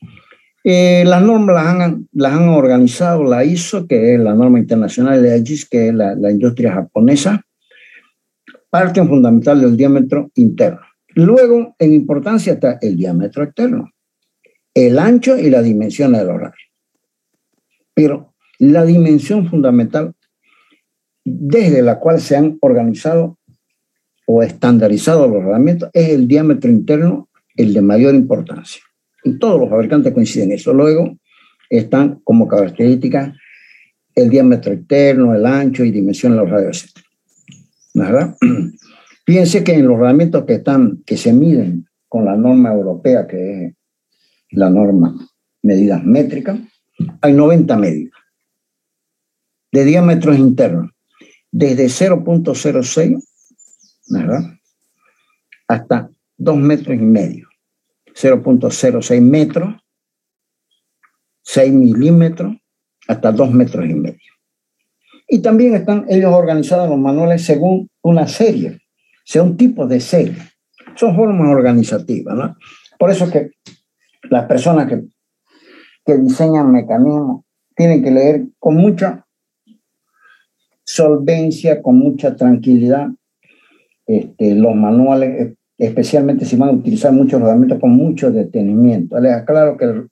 las normas las han organizado la ISO, que es la norma internacional de AGIS, que es la industria japonesa, parte fundamental del diámetro interno. Luego, en importancia está el diámetro externo, el ancho y la dimensión de los radios. Pero la dimensión fundamental desde la cual se han organizado o estandarizado los rodamientos es el diámetro interno, el de mayor importancia. Y todos los fabricantes coinciden en eso. Luego están como características el diámetro externo, el ancho y dimensión de los radios, etc. ¿Verdad? Fíjense que en los rodamientos que se miden con la norma europea, que es la norma medidas métricas, hay 90 medidas de diámetros internos, desde 0.06, ¿verdad?, hasta 2 metros y medio, 0.06 metros, 6 milímetros, hasta 2 metros y medio. Y también están ellos organizados en los manuales según una serie, según tipos de serie. Son formas organizativas, ¿no? Por eso que las personas que diseñan mecanismos tienen que leer con mucha solvencia, con mucha tranquilidad los manuales, especialmente si van a utilizar muchos rodamientos, con mucho detenimiento. Les aclaro que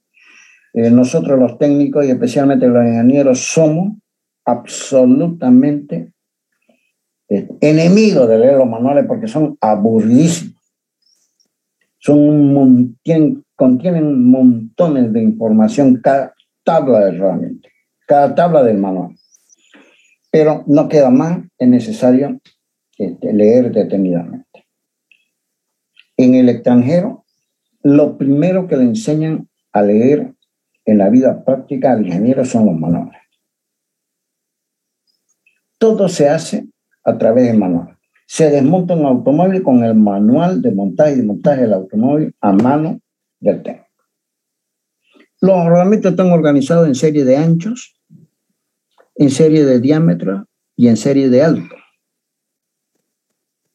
nosotros los técnicos y especialmente los ingenieros somos absolutamente enemigos de leer los manuales porque son aburridísimos. Contienen montones de información cada tabla del rodamiento, cada tabla del manual. Pero no queda más, es necesario leer detenidamente. En el extranjero, lo primero que le enseñan a leer en la vida práctica al ingeniero son los manuales. Todo se hace a través del manual. Se desmonta un automóvil con el manual de montaje y desmontaje del automóvil a mano del técnico. Los rodamientos están organizados en serie de anchos, en serie de diámetro y en serie de alto.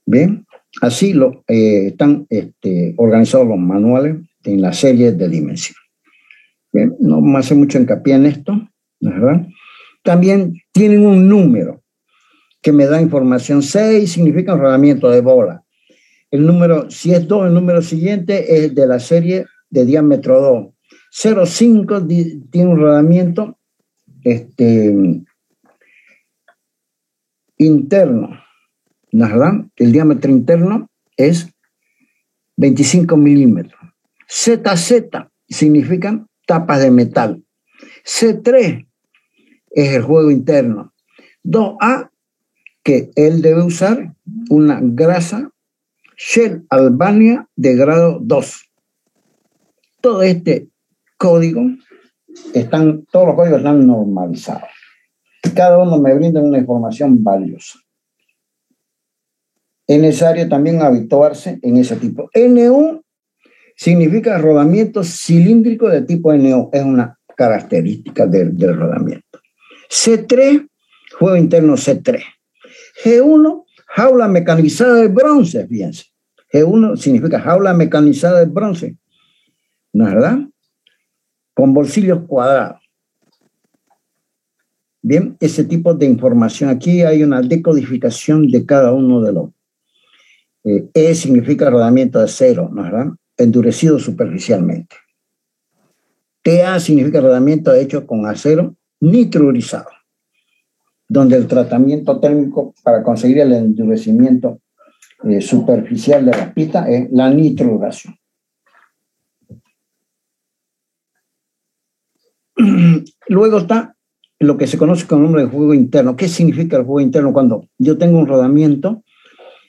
Bien, así están organizados los manuales en la serie de dimensión. Bien, no me hace mucho hincapié en esto, ¿verdad? También tienen un número que me da información. 6 significa un rodamiento de bola. El número, si es 2, el número siguiente es de la serie de diámetro 2. 0,5 tiene un rodamiento interno, ¿verdad? El diámetro interno es 25 milímetros. ZZ significan tapas de metal. C3 es el juego interno. 2A, que él debe usar una grasa Shell Albania de grado 2. Todo este código, todos los códigos están normalizados. Cada uno me brinda una información valiosa. Es necesario también habituarse en ese tipo. NU significa rodamiento cilíndrico de tipo NU. Es una característica del rodamiento. C3, juego interno C3. G1, jaula mecanizada de bronce, fíjense. G1 significa jaula mecanizada de bronce, ¿no es verdad? Con bolsillos cuadrados. Bien, ese tipo de información. Aquí hay una decodificación de cada uno de los. E significa rodamiento de acero, ¿no es verdad? Endurecido superficialmente. TA significa rodamiento hecho con acero nitrurizado, donde el tratamiento térmico para conseguir el endurecimiento superficial de la pista es la nitruración. Luego está lo que se conoce con el nombre de juego interno. ¿Qué significa el juego interno? Cuando yo tengo un rodamiento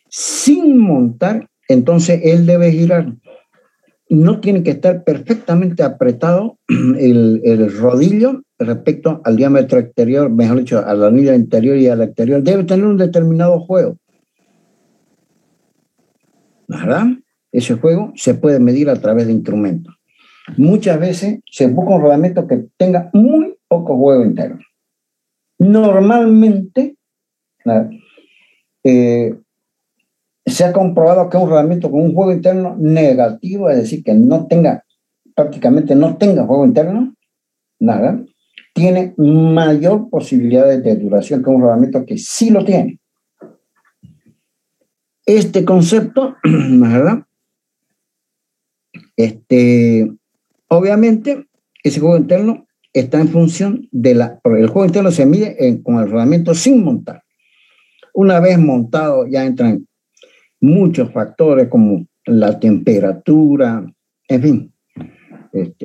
sin montar, entonces él debe girar. No tiene que estar perfectamente apretado el rodillo respecto al diámetro exterior, mejor dicho, al anillo interior y al exterior. Debe tener un determinado juego, ¿verdad? Ese juego se puede medir a través de instrumentos. muchas veces se busca un rodamiento que tenga muy poco juego interno. Normalmente, se ha comprobado que un rodamiento con un juego interno negativo, es decir, que no tenga, prácticamente no tenga juego interno, nada, tiene mayor posibilidad de duración que un rodamiento que sí lo tiene. Este concepto, ¿verdad? Obviamente, ese juego interno está en función de el juego interno se mide con el rodamiento sin montar. Una vez montado ya entran muchos factores como la temperatura, en fin,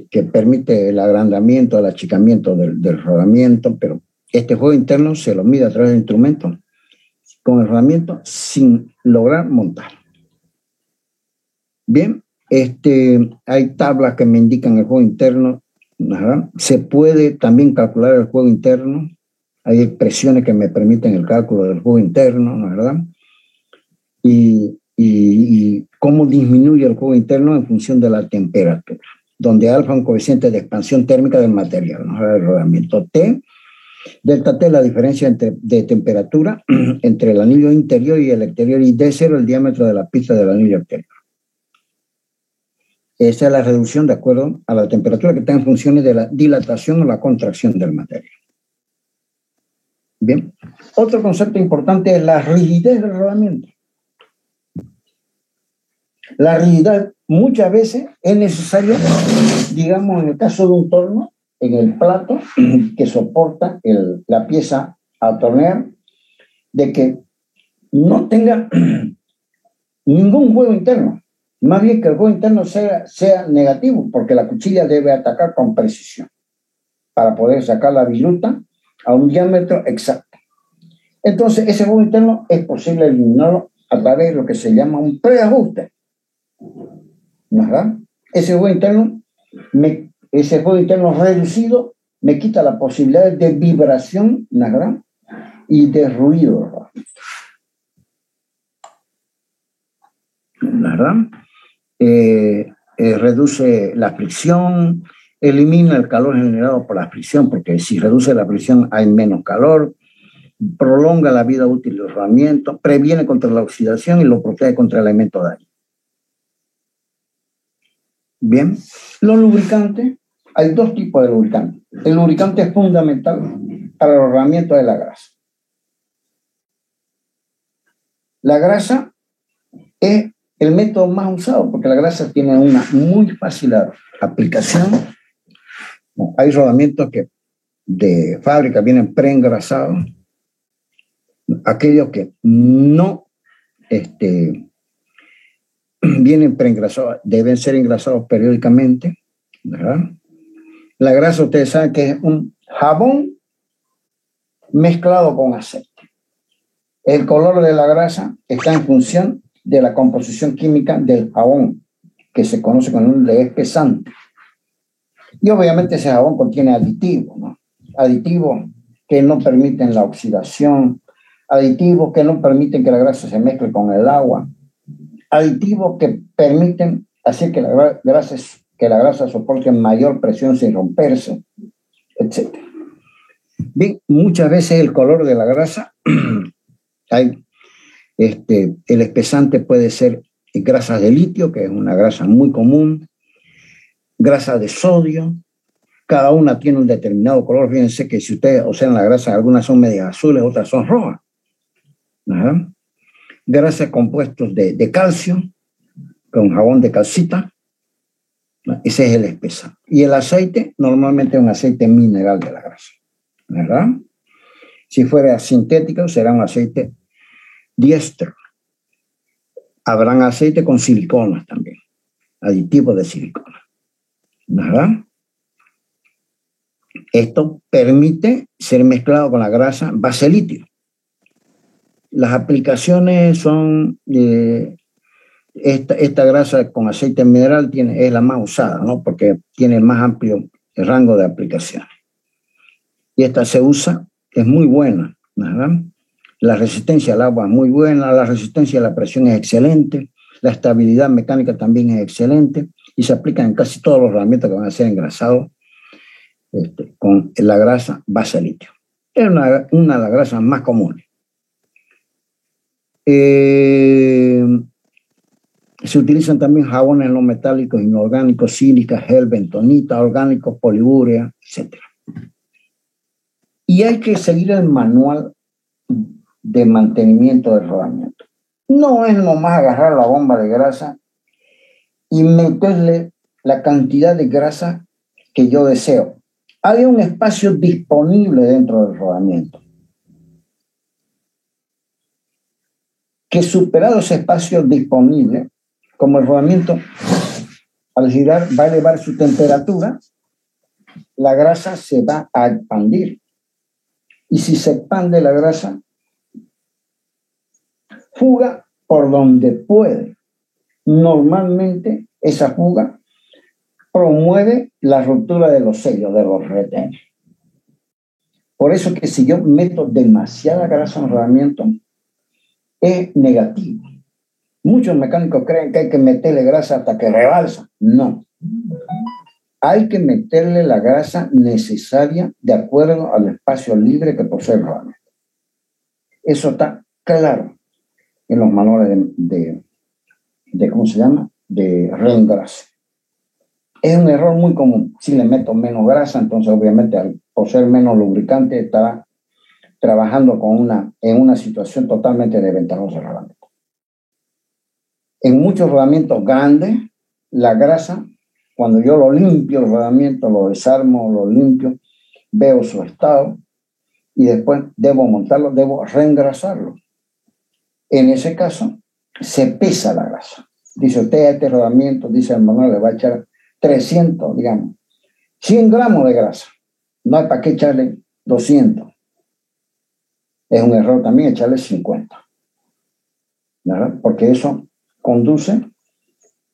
que permite el agrandamiento, el achicamiento del rodamiento, pero este juego interno se lo mide a través del instrumento con el rodamiento sin lograr montar. Bien, hay tablas que me indican el juego interno, ¿verdad? Se puede también calcular el juego interno, hay expresiones que me permiten el cálculo del juego interno, ¿verdad? Y cómo disminuye el juego interno en función de la temperatura, donde alfa es un coeficiente de expansión térmica del material, ¿no? El rodamiento T, delta T, la diferencia de temperatura entre el anillo interior y el exterior, y D0, el diámetro de la pista del anillo exterior. Esa es la reducción de acuerdo a la temperatura que está en funciones de la dilatación o la contracción del material. Bien. Otro concepto importante es la rigidez del rodamiento. La rigidez muchas veces es necesario, digamos, en el caso de un torno, en el plato que soporta la pieza a tornear, de que no tenga ningún juego interno. Más bien que el juego interno sea negativo, porque la cuchilla debe atacar con precisión para poder sacar la viruta a un diámetro exacto. Entonces, ese juego interno es posible eliminarlo a través de lo que se llama un preajuste, ¿verdad? Ese juego interno reducido me quita la posibilidad de vibración, ¿verdad? Y de ruido, ¿verdad? Reduce la fricción, elimina el calor generado por la fricción, porque si reduce la fricción hay menos calor, prolonga la vida útil del rodamiento, previene contra la oxidación y lo protege contra elementos de daño. Bien, los lubricantes, hay dos tipos de lubricantes. El lubricante es fundamental para el rodamiento de la grasa. La grasa es el método más usado porque la grasa tiene una muy fácil aplicación. Hay rodamientos que de fábrica vienen preengrasados. Aquellos que no vienen preengrasados deben ser engrasados periódicamente, ¿verdad? La grasa, ustedes saben que es un jabón mezclado con aceite. El color de la grasa está en función de la composición química del jabón, que se conoce con el nombre de espesante. Y obviamente ese jabón contiene aditivos, ¿no? Aditivos que no permiten la oxidación, aditivos que no permiten que la grasa se mezcle con el agua, aditivos que permiten hacer que la grasa soporte mayor presión sin romperse, etc. Bien, muchas veces el color de la grasa, el espesante puede ser grasa de litio, que es una grasa muy común, grasa de sodio, cada una tiene un determinado color. Fíjense que si ustedes observan la grasa, algunas son medias azules, otras son rojas. ¿Verdad? Grasas compuestos de calcio, con jabón de calcita, ¿no? Ese es el espesante. Y el aceite, normalmente es un aceite mineral de la grasa, ¿verdad? Si fuera sintético, será un aceite diéster. Habrán aceite con siliconas también, aditivos de silicona, ¿verdad? Esto permite ser mezclado con la grasa base litio. Las aplicaciones son, esta grasa con aceite mineral es la más usada, ¿no? Porque tiene el más amplio rango de aplicaciones. Y esta se usa, es muy buena, ¿verdad? La resistencia al agua es muy buena, la resistencia a la presión es excelente, la estabilidad mecánica también es excelente y se aplican en casi todos los rodamientos que van a ser engrasados con la grasa base litio. Es una de las grasas más comunes. Se utilizan también jabones no metálicos, inorgánicos, sílica, gel, bentonita, orgánicos, poliúrea, etc. Y hay que seguir el manual de mantenimiento del rodamiento. No es nomás agarrar la bomba de grasa y meterle la cantidad de grasa que yo deseo. Hay un espacio disponible dentro del rodamiento, que superado ese espacio disponible, como el rodamiento al girar va a elevar su temperatura, la grasa se va a expandir. Y si se expande la grasa, fuga por donde puede. Normalmente esa fuga promueve la ruptura de los sellos, de los retenes. Por eso que si yo meto demasiada grasa en el rodamiento, es negativo. Muchos mecánicos creen que hay que meterle grasa hasta que rebalsa. No. Hay que meterle la grasa necesaria de acuerdo al espacio libre que posee el rodamiento. Eso está claro en los manuales de ¿cómo se llama? De reengrase. Es un error muy común. Si le meto menos grasa, entonces obviamente al poseer menos lubricante estará trabajando en una situación totalmente desventajosa el rodamiento. En muchos rodamientos grandes, la grasa, cuando yo lo limpio, el rodamiento, lo desarmo, lo limpio, veo su estado y después debo montarlo, debo reengrasarlo. En ese caso, se pesa la grasa. Dice usted, a este rodamiento, dice el manual, le va a echar 300, digamos, 100 gramos de grasa. No hay para qué echarle 200. Es un error también echarle 50. ¿Verdad? Porque eso conduce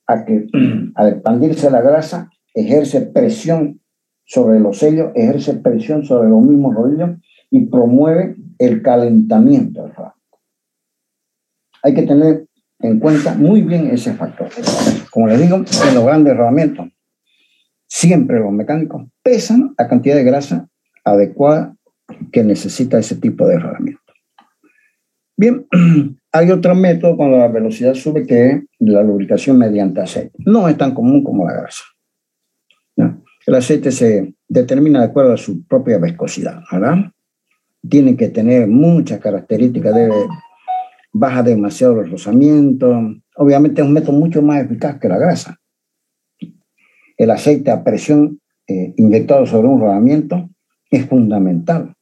a que al expandirse la grasa ejerce presión sobre los sellos, ejerce presión sobre los mismos rodillos y promueve el calentamiento del rodamiento. Hay que tener en cuenta muy bien ese factor. Como les digo, en los grandes rodamientos, siempre los mecánicos pesan la cantidad de grasa adecuada que necesita ese tipo de rodamiento. Bien, hay otro método cuando la velocidad sube, que es la lubricación mediante aceite. No es tan común como la grasa, ¿no? El aceite se determina de acuerdo a su propia viscosidad, ¿verdad? Tiene que tener muchas características, baja demasiado el rozamiento. Obviamente es un método mucho más eficaz que la grasa. El aceite a presión inyectado sobre un rodamiento es fundamental,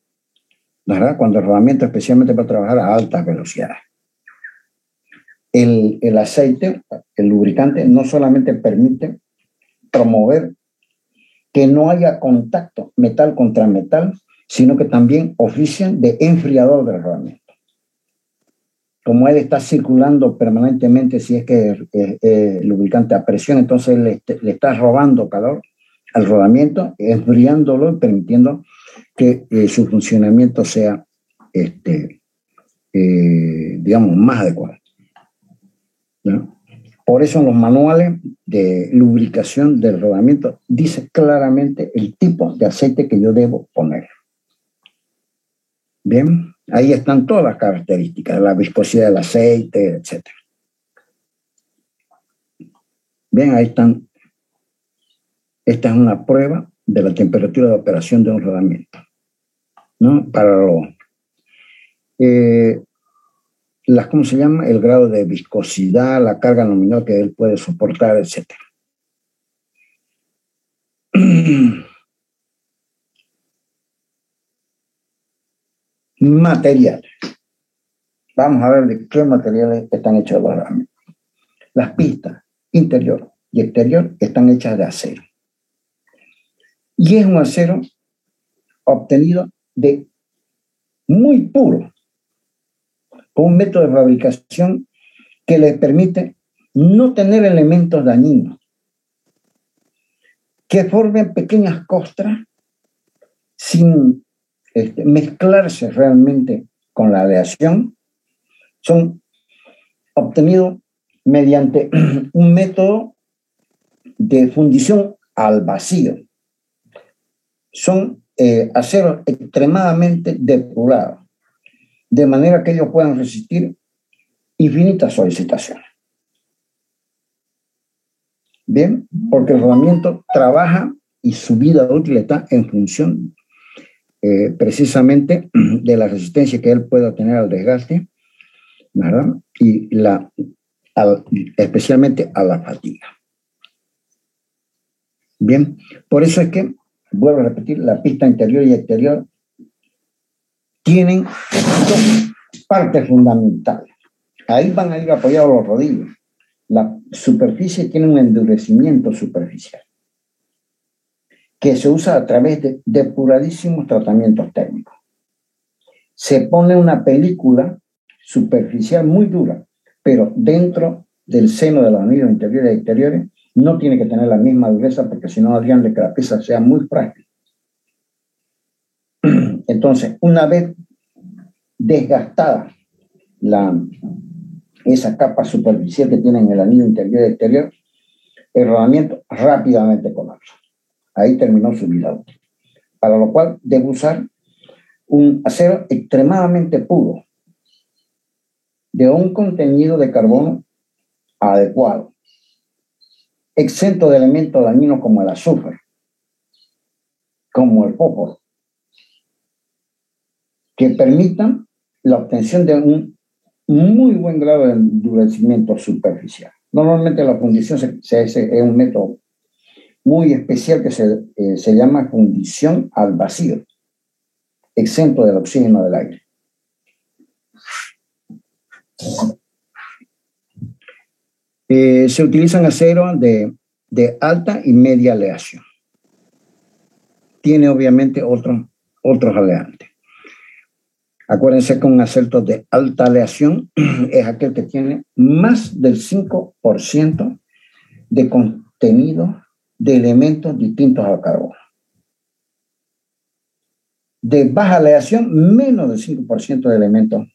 ¿verdad? Cuando el rodamiento especialmente va a trabajar a altas velocidades. El aceite, el lubricante, no solamente permite promover que no haya contacto metal contra metal, sino que también ofician de enfriador del rodamiento. Como él está circulando permanentemente, si es que el lubricante a presión, entonces le está robando calor al rodamiento, enfriándolo y permitiendo que su funcionamiento sea, digamos, más adecuado, ¿no? Por eso en los manuales de lubricación del rodamiento dice claramente el tipo de aceite que yo debo poner. Bien, ahí están todas las características, la viscosidad del aceite, etc. Bien, ahí están. Esta es una prueba de la temperatura de operación de un rodamiento, ¿no? Para ¿cómo se llama? El grado de viscosidad, la carga nominal que él puede soportar, etc. Materiales. Vamos a ver de qué materiales están hechos los rodamientos. Las pistas interior y exterior están hechas de acero. Y es un acero obtenido de muy puro, con un método de fabricación que le permite no tener elementos dañinos, que formen pequeñas costras sin mezclarse realmente con la aleación. Son obtenidos mediante un método de fundición al vacío. Son aceros extremadamente depurados, de manera que ellos puedan resistir infinitas solicitaciones. Bien, porque el rodamiento trabaja y su vida útil está en función precisamente de la resistencia que él pueda tener al desgaste, ¿verdad? Y especialmente a la fatiga. Bien, por eso es que, vuelvo a repetir, la pista interior y exterior tienen dos partes fundamentales. Ahí van a ir apoyados los rodillos. La superficie tiene un endurecimiento superficial que se usa a través de depuradísimos tratamientos térmicos. Se pone una película superficial muy dura, pero dentro del seno de los anillos interiores y exteriores no tiene que tener la misma dureza, porque si no harían de que la pieza sea muy frágil. Entonces, una vez desgastada esa capa superficial que tiene en el anillo interior y exterior, el rodamiento rápidamente colapsa. Ahí terminó su vida útil. Para lo cual debe usar un acero extremadamente puro, de un contenido de carbono adecuado, exento de elementos dañinos como el azufre, como el fósforo, que permitan la obtención de un muy buen grado de endurecimiento superficial. Normalmente la fundición es un método muy especial que se llama fundición al vacío, exento del oxígeno del aire. Se utilizan aceros de alta y media aleación. Tiene obviamente otros aleantes. Acuérdense que un acero de alta aleación es aquel que tiene más del 5% de contenido de elementos distintos al carbono. De baja aleación, menos del 5% de elementos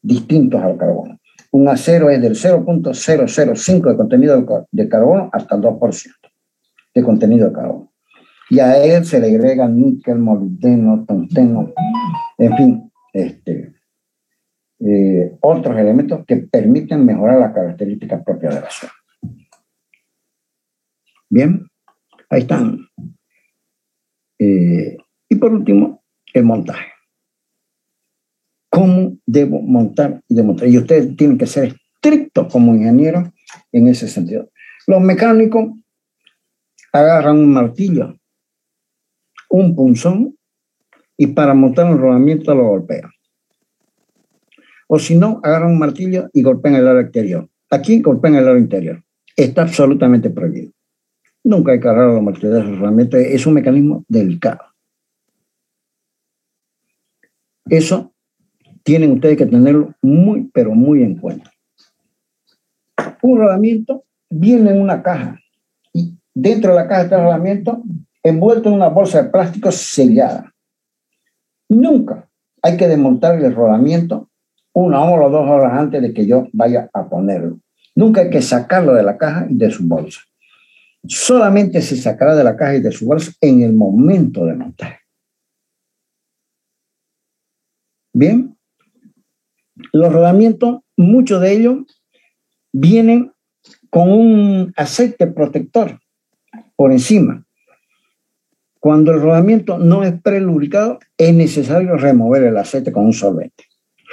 distintos al carbono. Un acero es del 0.005 de contenido de carbono hasta el 2% de contenido de carbono. Y a él se le agrega níquel, molibdeno, tungsteno, en fin, otros elementos que permiten mejorar las características propias del acero. Bien, ahí están. Y por último, el montaje. ¿Cómo debo montar y desmontar? Y ustedes tienen que ser estrictos como ingenieros en ese sentido. Los mecánicos agarran un martillo, un punzón, y para montar un rodamiento lo golpean. O si no, agarran un martillo y golpean el aro exterior. Aquí golpean el aro interior. Está absolutamente prohibido. Nunca hay que agarrar los martillos del rodamiento. Es un mecanismo delicado. Eso tienen ustedes que tenerlo muy, pero muy en cuenta. Un rodamiento viene en una caja y dentro de la caja está el rodamiento envuelto en una bolsa de plástico sellada. Nunca hay que desmontar el rodamiento 1 hora o 2 horas antes de que yo vaya a ponerlo. Nunca hay que sacarlo de la caja y de su bolsa. Solamente se sacará de la caja y de su bolsa en el momento de montaje. Bien, los rodamientos, muchos de ellos vienen con un aceite protector por encima. Cuando el rodamiento no es prelubricado, es necesario remover el aceite con un solvente.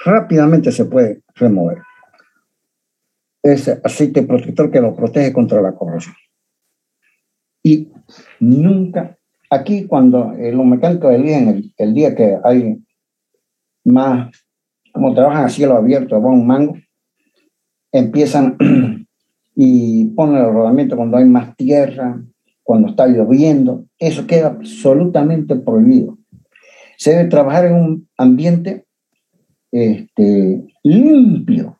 Rápidamente se puede remover ese aceite protector que lo protege contra la corrosión. Y nunca, aquí cuando los mecánicos eligen el día que hay más, como trabajan a cielo abierto, van un mango, empiezan y ponen el rodamiento cuando hay más tierra, cuando está lloviendo. Eso queda absolutamente prohibido. Se debe trabajar en un ambiente limpio,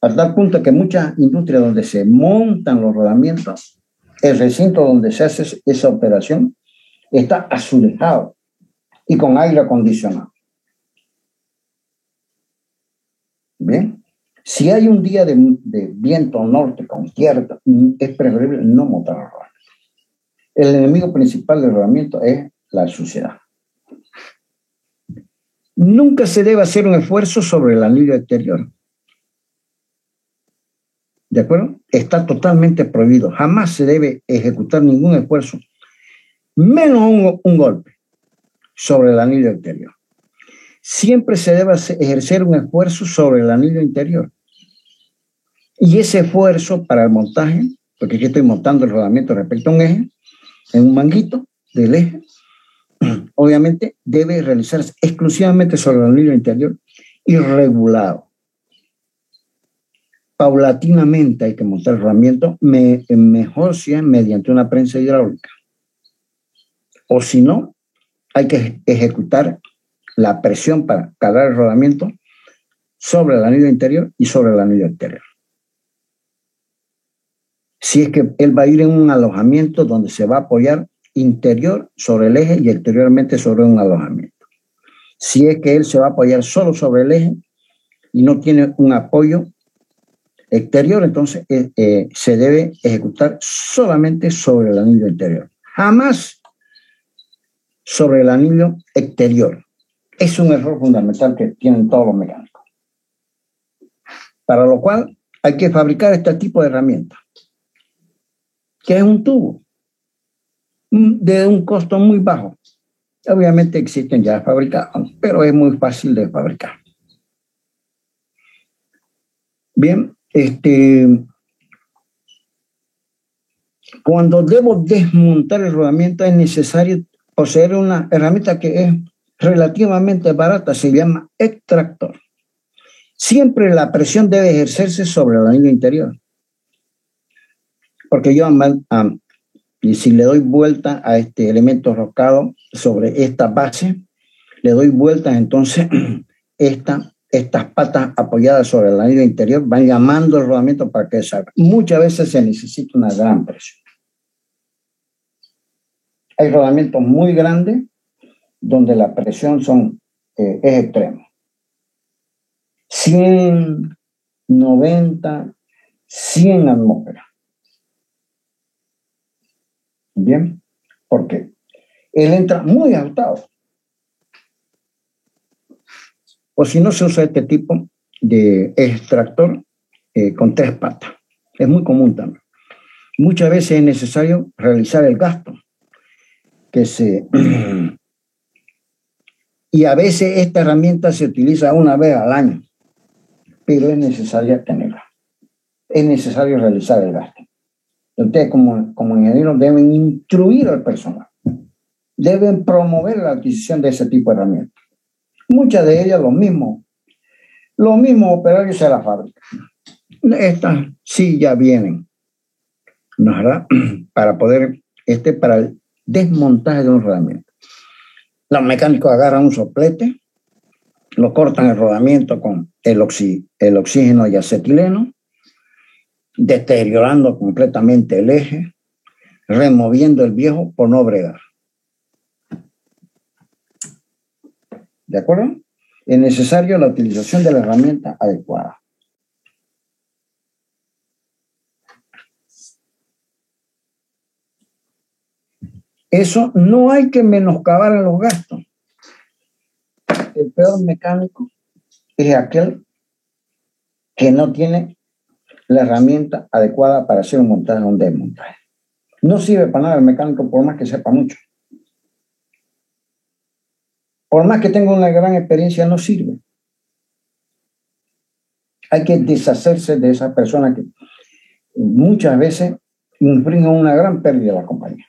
a tal punto que muchas industrias donde se montan los rodamientos, el recinto donde se hace esa operación está azulejado y con aire acondicionado. Bien, Si hay un día de viento norte con izquierda, es preferible no montar el rodamiento. El enemigo principal del rodamiento es la suciedad. Nunca se debe hacer un esfuerzo sobre el anillo exterior. ¿De acuerdo? Está totalmente prohibido. Jamás se debe ejecutar ningún esfuerzo, menos un golpe, sobre el anillo exterior. Siempre se debe ejercer un esfuerzo sobre el anillo interior. Y ese esfuerzo para el montaje, porque aquí estoy montando el rodamiento respecto a un eje, en un manguito del eje, obviamente debe realizarse exclusivamente sobre el anillo interior y regulado. Paulatinamente hay que montar el rodamiento, mejor si es mediante una prensa hidráulica. O si no, hay que ejecutar la presión para cargar el rodamiento sobre el anillo interior y sobre el anillo exterior. Si es que él va a ir en un alojamiento donde se va a apoyar interior sobre el eje y exteriormente sobre un alojamiento. Si es que él se va a apoyar solo sobre el eje y no tiene un apoyo exterior, entonces se debe ejecutar solamente sobre el anillo interior. Jamás sobre el anillo exterior. Es un error fundamental que tienen todos los mecánicos. Para lo cual hay que fabricar este tipo de herramienta, que es un tubo de un costo muy bajo. Obviamente existen ya fabricados, pero es muy fácil de fabricar. Bien, cuando debo desmontar el rodamiento es necesario poseer una herramienta que es relativamente barata, se llama extractor. Siempre la presión debe ejercerse sobre el anillo interior. Porque yo, y si le doy vuelta a este elemento roscado sobre esta base, le doy vuelta, entonces estas patas apoyadas sobre el anillo interior van llamando el rodamiento para que salga. Muchas veces se necesita una gran presión. Hay rodamientos muy grandes donde la presión es extrema. 100, 90, 100 atmósferas. Bien, porque él entra muy ajustado. O si no, se usa este tipo de extractor con 3 patas. Es muy común también. Muchas veces es necesario realizar el gasto y a veces esta herramienta se utiliza una vez al año, pero es necesaria tenerla. Es necesario realizar el gasto. Ustedes como ingenieros deben instruir al personal, deben promover la adquisición de ese tipo de herramientas. Muchas de ellas los mismos operarios se las fabrican. Estas sí ya vienen, ¿no es verdad? Para poder, para el desmontaje de un rodamiento. Los mecánicos agarran un soplete, lo cortan el rodamiento con el oxígeno y acetileno, deteriorando completamente el eje, removiendo el viejo por no bregar. ¿De acuerdo? Es necesario la utilización de la herramienta adecuada. Eso no hay que menoscabar en los gastos. El peor mecánico es aquel que no tiene la herramienta adecuada para hacer un montaje o un desmontaje. No sirve para nada el mecánico por más que sepa mucho. Por más que tenga una gran experiencia, no sirve. Hay que deshacerse de esas personas que muchas veces infringen una gran pérdida a la compañía.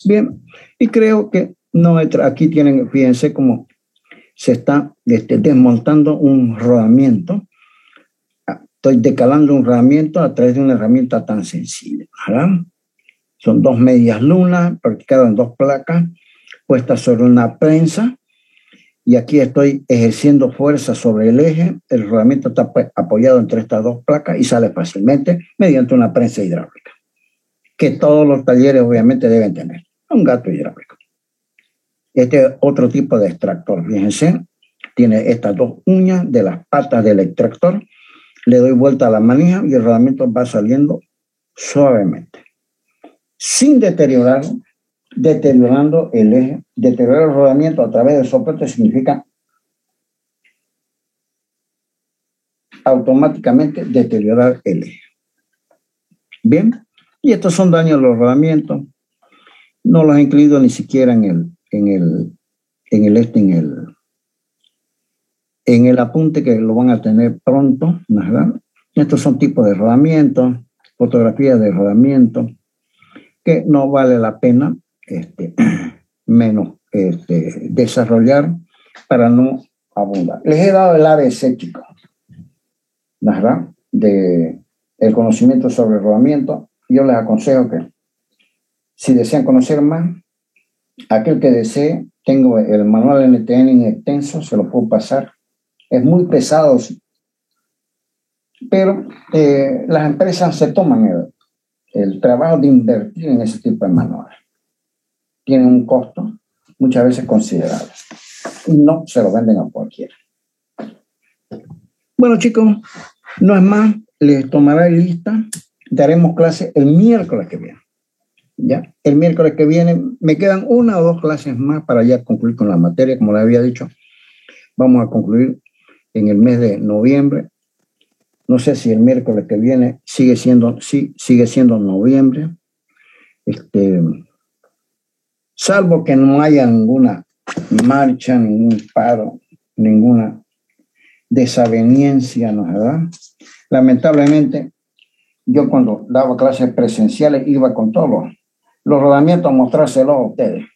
Bien, y creo que no aquí tienen, fíjense cómo se está desmontando un rodamiento. Estoy decalando un rodamiento a través de una herramienta tan sencilla, ¿verdad? Son 2 medias lunas practicadas en 2 placas puestas sobre una prensa, y aquí estoy ejerciendo fuerza sobre el eje. El rodamiento está apoyado entre estas 2 placas y sale fácilmente mediante una prensa hidráulica, que todos los talleres obviamente deben tener. Un gato hidráulico. Este es otro tipo de extractor, fíjense, Tiene estas dos uñas de las patas del extractor. Le doy vuelta a la manija y el rodamiento va saliendo suavemente, sin deteriorando el eje. Deteriorar el rodamiento a través del soporte significa automáticamente deteriorar el eje. Bien, y estos son daños a los rodamientos. No los he incluido ni siquiera en el apunte que lo van a tener pronto, ¿verdad? Estos son tipos de rodamientos, fotografías de rodamiento, que no vale la pena desarrollar para no abundar. Les he dado el ABC, chicos, ¿verdad? De el conocimiento sobre el rodamiento. Yo les aconsejo que, si desean conocer más, aquel que desee, tengo el manual NTN en extenso, se lo puedo pasar. Es muy pesado, sí, pero las empresas se toman el trabajo de invertir en ese tipo de manuales. Tienen un costo muchas veces considerable y no se lo venden a cualquiera. Bueno, chicos, no es más, les tomaré lista. Daremos clase el miércoles que viene. ¿Ya? El miércoles que viene me quedan 1 o 2 clases más para ya concluir con la materia. Como les había dicho, vamos a concluir en el mes de noviembre. No sé si el miércoles que viene sigue siendo noviembre. Salvo que no haya ninguna marcha, ningún paro, ninguna desaveniencia, ¿no es verdad? Lamentablemente, yo cuando daba clases presenciales iba con todos los rodamientos a mostrárselos a ustedes.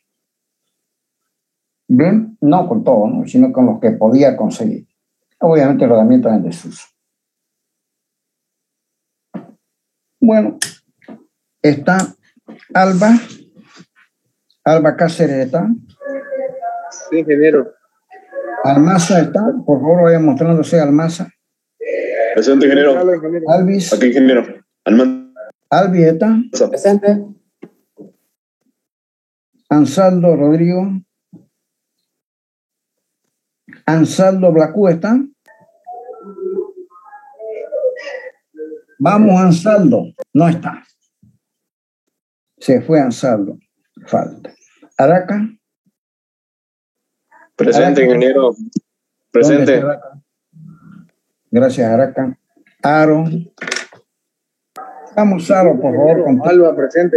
Bien, no con todos, ¿no? Sino con los que podía conseguir. Obviamente el rodamiento es en desuso. Bueno, está Alba Cáceres, ¿está? Sí, ingeniero. Almaza está, por favor vaya mostrándose Almaza. Presente, ingeniero. Alvis. Aquí, ingeniero. Alvis está. Presente. Ansaldo Rodrigo. Ansaldo Blacú está. Vamos, Ansaldo. No está. Se fue Ansaldo. Falta. Araca. Presente, Araca. ingeniero. ¿Dónde Presente. está Araca? Gracias, Araca. Aro. Vamos, Aro, por favor. Alba, presente.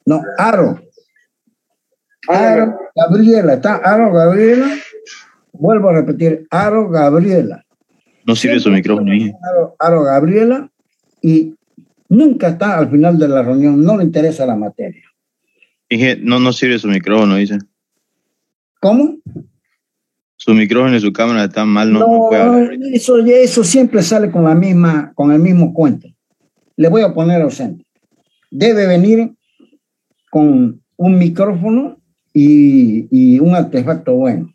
No, Aro. Aro Gabriela. ¿Está Aro Gabriela? Vuelvo a repetir. Aro Gabriela. No sirve su micrófono. Aro Gabriela, y nunca está al final de la reunión. No le interesa la materia. Dije, no sirve su micrófono, dice. ¿Cómo? Su micrófono y su cámara están mal, no puede hablar. Eso siempre sale con el mismo cuento. Le voy a poner ausente. Debe venir con un micrófono y un artefacto bueno.